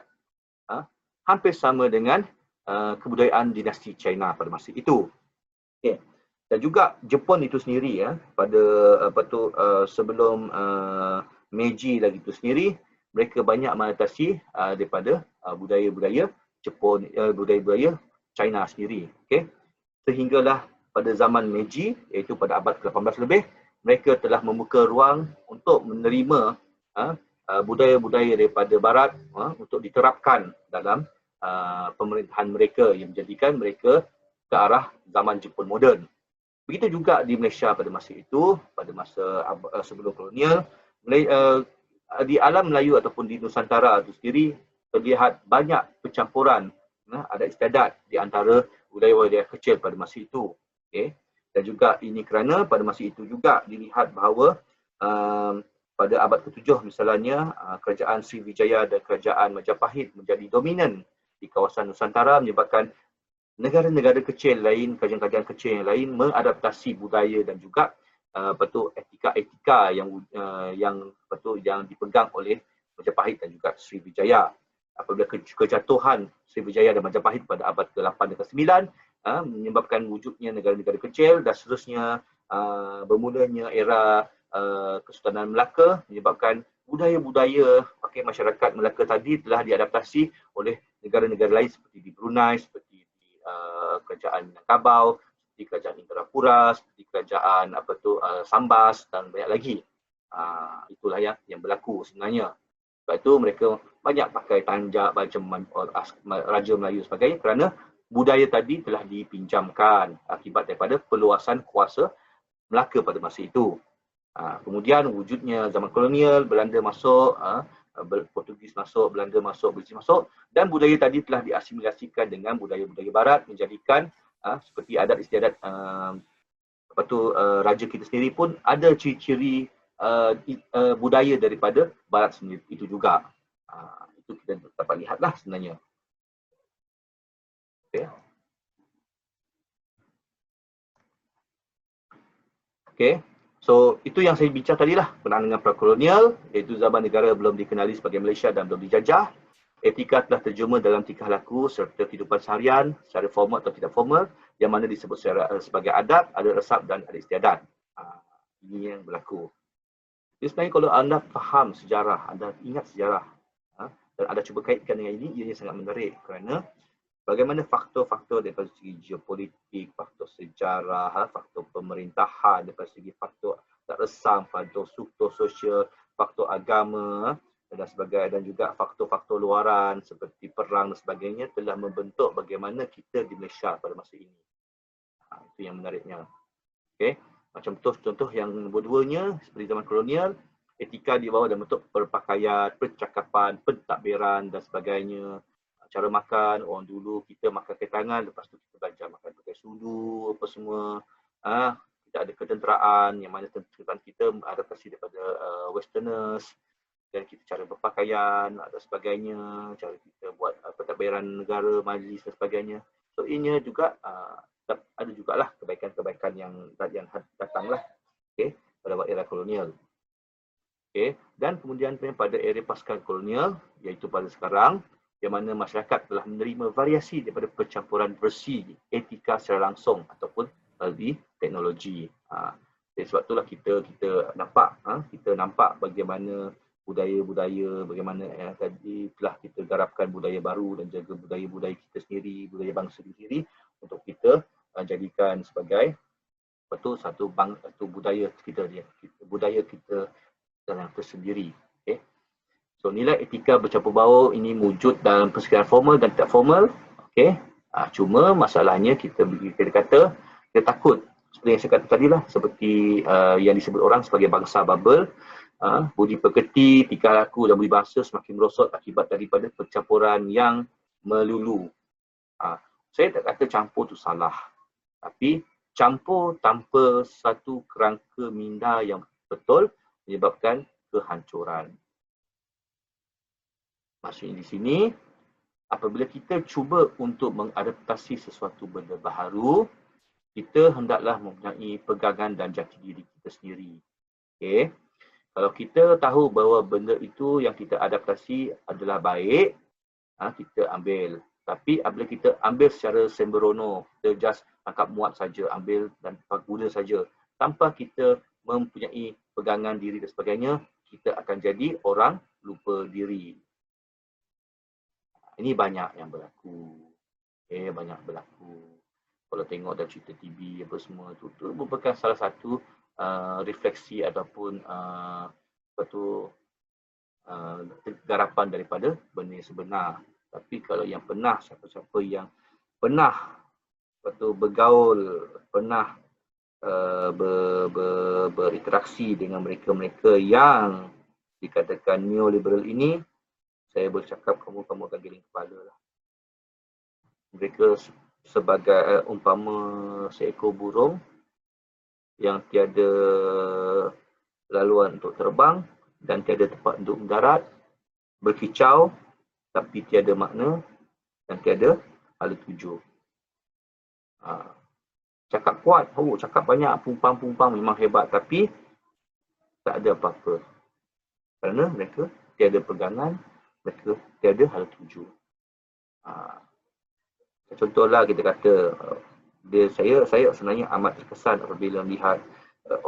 Hampir sama dengan kebudayaan dinasti China pada masa itu. Okay. Dan juga Jepun itu sendiri pada sebelum Meiji lagi itu sendiri, mereka banyak mengadaptasi daripada budaya-budaya Jepun, budaya-budaya China sendiri. Okay. Sehinggalah pada zaman Meiji, iaitu pada abad ke-18 lebih, mereka telah membuka ruang untuk menerima budaya-budaya daripada Barat untuk diterapkan dalam pemerintahan mereka yang menjadikan mereka ke arah zaman Jepun moden. Begitu juga di Malaysia pada masa itu, pada masa sebelum kolonial, di alam Melayu ataupun di Nusantara itu sendiri terlihat banyak pencampuran adat istiadat di antara budaya-budaya kecil pada masa itu. Okay. Dan juga ini kerana pada masa itu juga dilihat bahawa pada abad ke-7 misalnya kerajaan Sriwijaya dan kerajaan Majapahit menjadi dominan di kawasan Nusantara menyebabkan negara-negara kecil lain, kerajaan-kerajaan kecil yang lain mengadaptasi budaya dan juga etika-etika yang dipegang oleh Majapahit dan juga Sriwijaya. Apabila kejatuhan Sriwijaya dan Majapahit pada abad ke-8 dan ke-9 menyebabkan wujudnya negara-negara kecil dan seterusnya bermulanya era Kesultanan Melaka menyebabkan budaya-budaya masyarakat Melaka tadi telah diadaptasi oleh negara-negara lain seperti di Brunei, seperti di kerajaan Minangkabau, seperti kerajaan Indrapura, seperti kerajaan Sambas dan banyak lagi. Itulah yang berlaku sebenarnya. Sebab itu mereka banyak pakai tanjak macam Raja Melayu sebagainya kerana budaya tadi telah dipinjamkan akibat daripada perluasan kuasa Melaka pada masa itu. Kemudian wujudnya zaman kolonial, Belanda masuk, Portugis masuk, Belanda masuk, British masuk, dan budaya tadi telah diasimilasikan dengan budaya-budaya Barat menjadikan seperti adat istiadat raja kita sendiri pun ada ciri-ciri budaya daripada Barat sendiri itu juga. Itu kita dapat lihatlah sebenarnya. Okay. Okay. So, itu yang saya bincang tadi lah berkenaan dengan prakolonial, iaitu zaman negara belum dikenali sebagai Malaysia dan belum dijajah. Etika telah terjemur dalam tingkah laku serta kehidupan seharian secara formal atau tidak formal yang mana disebut sebagai adat resap dan adat istiadat. Ini yang berlaku. Jadi sebenarnya kalau anda faham sejarah, anda ingat sejarah dan anda cuba kaitkan dengan ini, ianya sangat menarik kerana bagaimana faktor-faktor daripada segi geopolitik, faktor sejarah, faktor pemerintahan, daripada segi faktor tak resam, faktor sosial, faktor agama dan sebagainya, dan juga faktor-faktor luaran seperti perang dan sebagainya telah membentuk bagaimana kita di Malaysia pada masa ini. Itu yang menariknya. Okay. Macam contoh yang kedua-duanya seperti zaman kolonial, etika dibawa dalam bentuk berpakaian, percakapan, pentadbiran dan sebagainya. Cara makan, orang dulu kita makan pakai tangan, lepas tu kita belajar makan pakai sudu, apa semua. Kita ada ketenteraan yang mana ketenteraan kita adaptasi daripada westerners, dan kita cara berpakaian dan sebagainya, cara kita buat pentadbiran negara, majlis dan sebagainya. So ini juga ada jugalah kebaikan-kebaikan yang datanglah, okay, pada era kolonial. Okay. Dan kemudian pada era pasca kolonial, iaitu pada sekarang, yang mana masyarakat telah menerima variasi daripada percampuran versi etika secara langsung ataupun melalui teknologi. Jadi sebab itulah kita nampak bagaimana budaya-budaya, bagaimana tadi telah kita garapkan budaya baru dan jaga budaya-budaya kita sendiri, budaya bangsa sendiri untuk kita jadikan sebagai satu budaya kita yang tersendiri. Okay. So nilai etika bercampur baur ini wujud dalam persekitaran formal dan tidak formal. Okay. Cuma masalahnya kita kata kita takut seperti yang saya kata tadi lah, seperti yang disebut orang sebagai bangsa bubble. Budi pekerti, tingkah laku dan budi bahasa semakin merosot akibat daripada percampuran yang melulu. Saya tak kata campur tu salah, tapi campur tanpa satu kerangka minda yang betul menyebabkan kehancuran. Maksudnya di sini, apabila kita cuba untuk mengadaptasi sesuatu benda baharu, kita hendaklah mempunyai pegangan dan jati diri kita sendiri. Okay. Kalau kita tahu bahawa benda itu yang kita adaptasi adalah baik, kita ambil. Tapi apabila kita ambil secara sembrono, kita just tangkap muat saja, ambil dan guna saja, tanpa kita mempunyai pegangan diri dan sebagainya, kita akan jadi orang lupa diri. Ini banyak yang berlaku. Banyak berlaku. Kalau tengok dalam cerita TV apa semua itu merupakan salah satu refleksi ataupun garapan daripada benda yang sebenar. Tapi kalau yang pernah, siapa-siapa yang pernah bergaul, pernah berinteraksi dengan mereka-mereka yang dikatakan neoliberal ini, saya bercakap kamu akan giling kepala lah. Mereka sebagai umpama seekor burung yang tiada laluan untuk terbang dan tiada tempat untuk mendarat, berkicau tapi tiada makna dan tiada hala tuju. Cakap kuat, cakap banyak, pumpang-pumpang memang hebat, tapi tak ada apa-apa. Kerana mereka tiada pegangan, mereka tiada hala tuju. Contohlah kita kata, saya sebenarnya amat terkesan apabila melihat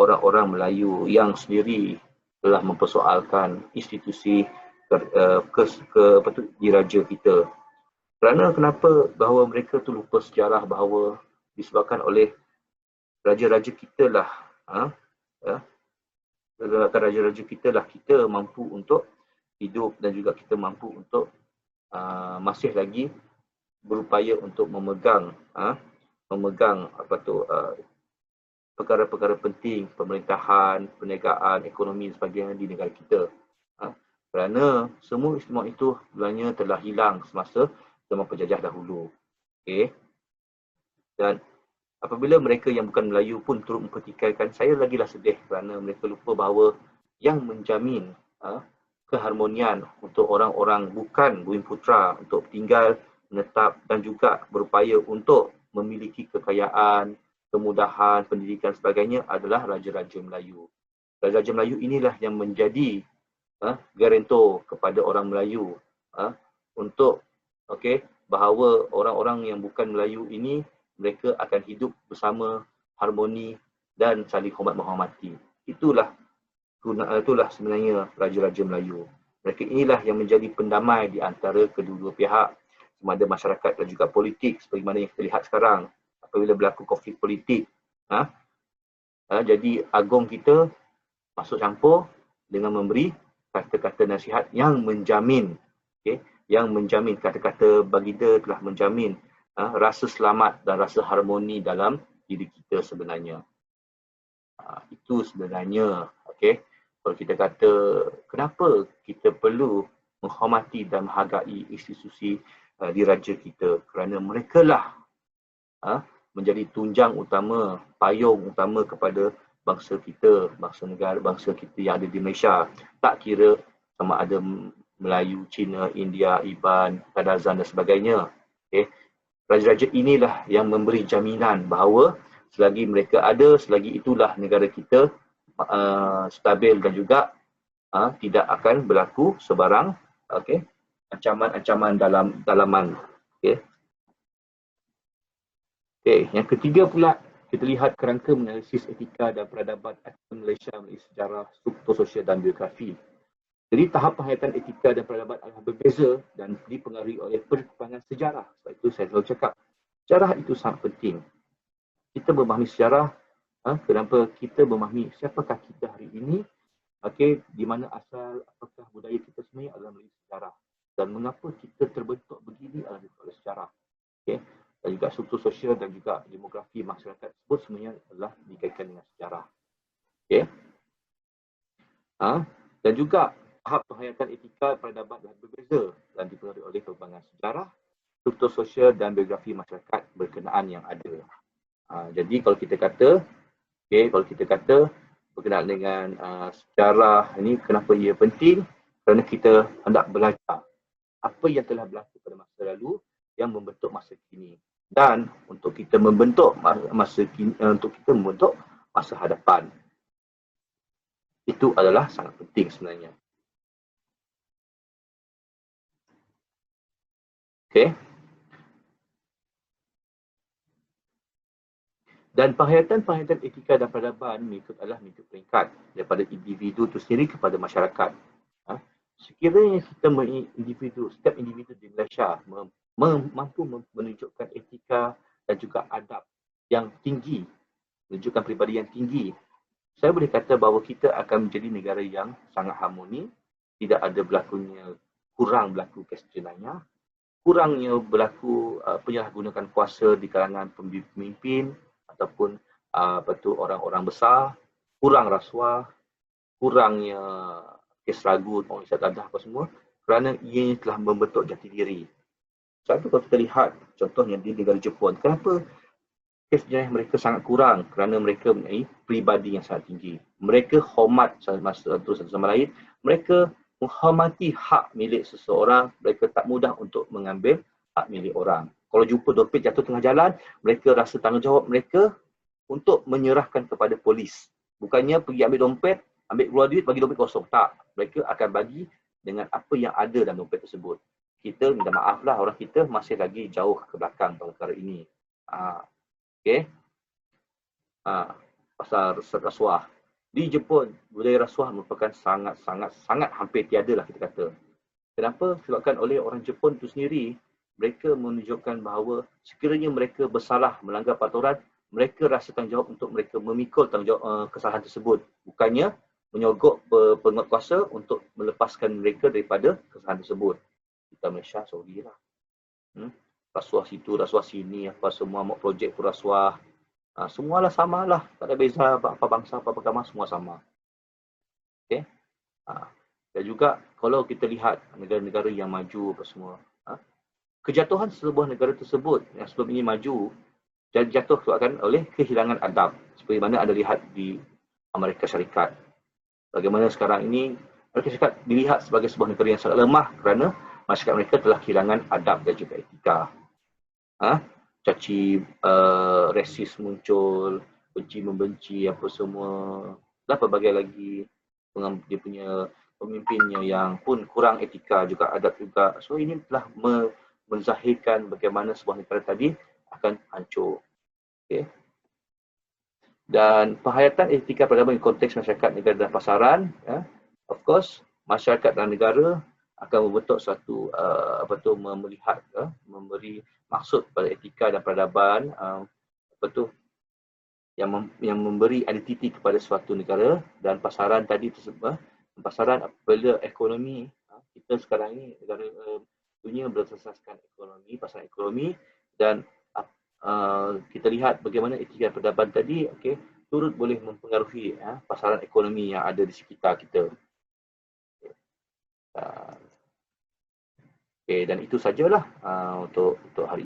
orang-orang Melayu yang sendiri telah mempersoalkan institusi diraja kita. Kerana kenapa bahawa mereka tu lupa sejarah, bahawa disebabkan oleh raja-raja kita lah, raja-raja kita lah kita mampu untuk hidup dan juga kita mampu untuk masih lagi berupaya untuk memegang perkara-perkara penting pemerintahan, perniagaan, ekonomi dan sebagainya di negara kita. Kerana semua istimewa itu sebenarnya telah hilang semasa zaman penjajah dahulu. Okay. Dan apabila mereka yang bukan Melayu pun turut mempertikaikan, saya lagilah sedih kerana mereka lupa bahawa yang menjamin keharmonian untuk orang-orang bukan Bumiputera untuk tinggal, menetap dan juga berupaya untuk memiliki kekayaan, kemudahan, pendidikan sebagainya adalah Raja-Raja Melayu. Raja-Raja Melayu inilah yang menjadi garantor kepada orang Melayu untuk bahawa orang-orang yang bukan Melayu ini mereka akan hidup bersama harmoni dan saling hormat menghormati. Itulah sebenarnya Raja-Raja Melayu. Mereka inilah yang menjadi pendamai di antara kedua-dua pihak. sama ada masyarakat dan juga politik seperti mana yang kita lihat sekarang apabila berlaku konflik politik. Jadi agung kita masuk campur dengan memberi kata-kata nasihat yang menjamin, yang menjamin, kata-kata baginda telah menjamin rasa selamat dan rasa harmoni dalam diri kita sebenarnya. Itu sebenarnya, kalau kita kata kenapa kita perlu menghormati dan menghargai institusi diraja kita, kerana mereka lah menjadi tunjang utama, payung utama kepada bangsa kita, bangsa negara, bangsa kita yang ada di Malaysia. Tak kira sama ada Melayu, Cina, India, Iban, Kadazan dan sebagainya. Raja-raja inilah yang memberi jaminan bahawa selagi mereka ada, selagi itulah negara kita stabil dan juga tidak akan berlaku sebarang ancaman-ancaman dalaman. Yang ketiga pula, kita lihat kerangka menganalisis etika dan peradaban Malaysia melalui sejarah, struktur sosial dan biografi. Jadi tahap penghayatan etika dan peradaban adalah berbeza dan dipengaruhi oleh perkembangan sejarah. Sebab itu saya selalu cakap, sejarah itu sangat penting. Kita memahami sejarah, kenapa kita memahami siapakah kita hari ini, di mana asal, apakah budaya kita sebenarnya adalah melalui sejarah. Dan mengapa kita terbentuk begini adalah oleh sejarah. Dan juga struktur sosial dan juga demografi masyarakat tersebut sebenarnya adalah dikaitkan dengan sejarah. Dan juga tahap penghayatan etika peradaban adalah berbeza dan dipengaruhi oleh perkembangan sejarah, struktur sosial dan biografi masyarakat berkenaan yang ada. Jadi kalau kita kata, berkenaan dengan sejarah ini, kenapa ia penting? Kerana kita hendak belajar apa yang telah berlaku pada masa lalu yang membentuk masa kini. Dan untuk kita membentuk masa kini, untuk kita membentuk masa hadapan. Itu adalah sangat penting sebenarnya. Dan penghayatan etika dan peradaban mengikut peringkat daripada individu itu sendiri kepada masyarakat. Sekiranya kita setiap individu di Malaysia mampu menunjukkan etika dan juga adab yang tinggi, menunjukkan peribadi yang tinggi, saya boleh kata bahawa kita akan menjadi negara yang sangat harmoni, tidak ada kurang berlaku kes jenayah, kurangnya berlaku penyalahgunakan kuasa di kalangan pemimpin ataupun orang-orang besar, kurang rasuah, kurangnya kes ragu, orang dadah apa semua, kerana ia telah membentuk jati diri. Sebab kalau kita lihat contohnya di negara Jepun, kenapa kes jenayah mereka sangat kurang? Kerana mereka mempunyai peribadi yang sangat tinggi. Mereka hormat satu sama lain, mereka menghormati hak milik seseorang, mereka tak mudah untuk mengambil hak milik orang. Kalau jumpa dompet jatuh tengah jalan, mereka rasa tanggungjawab mereka untuk menyerahkan kepada polis. Bukannya pergi ambil dompet, ambil keluar duit, bagi dompet kosong. Tak. Mereka akan bagi dengan apa yang ada dalam dompet tersebut. Kita minta maaf lah, orang kita masih lagi jauh ke belakang perkara ini. Pasal rasuah. Di Jepun, budaya rasuah merupakan sangat hampir tiada lah kita kata. Kenapa? Disebabkan oleh orang Jepun itu sendiri, mereka menunjukkan bahawa sekiranya mereka bersalah melanggar peraturan, mereka rasa tanggungjawab untuk mereka memikul tanggungjawab kesalahan tersebut. Bukannya menyogok penguatkuasa untuk melepaskan mereka daripada kesalahan tersebut. Kita Malaysia sorry lah. Rasuah situ, rasuah sini, apa semua mau projek pun rasuah. Semualah sama lah. Tak ada beza apa bangsa, apa agama, semua sama. Dan juga kalau kita lihat negara-negara yang maju apa semua, kejatuhan sebuah negara tersebut yang sebelum ini maju, jatuh disebabkan oleh kehilangan adab. Seperti mana anda lihat di Amerika Syarikat. Bagaimana sekarang ini Amerika Syarikat dilihat sebagai sebuah negara yang sangat lemah kerana masyarakat mereka telah kehilangan adab dan juga etika. Caci resis muncul, benci membenci apa semua, dan pelbagai lagi. Dia punya pemimpinnya yang pun kurang etika juga, adab juga. So ini telah menzahirkan bagaimana sebuah negara tadi akan hancur. Dan penghayatan etika peradaban konteks masyarakat, negara dan pasaran, of course masyarakat dan negara akan membentuk suatu melihat memberi maksud pada etika dan peradaban yang memberi identiti kepada suatu negara, dan pasaran tadi tersebut pasaran apabila ekonomi kita sekarang ni negara dunia berasaskan ekonomi, pasaran ekonomi, dan kita lihat bagaimana etika dan peradaban tadi turut boleh mempengaruhi pasaran ekonomi yang ada di sekitar kita. Dan itu sajalah untuk hari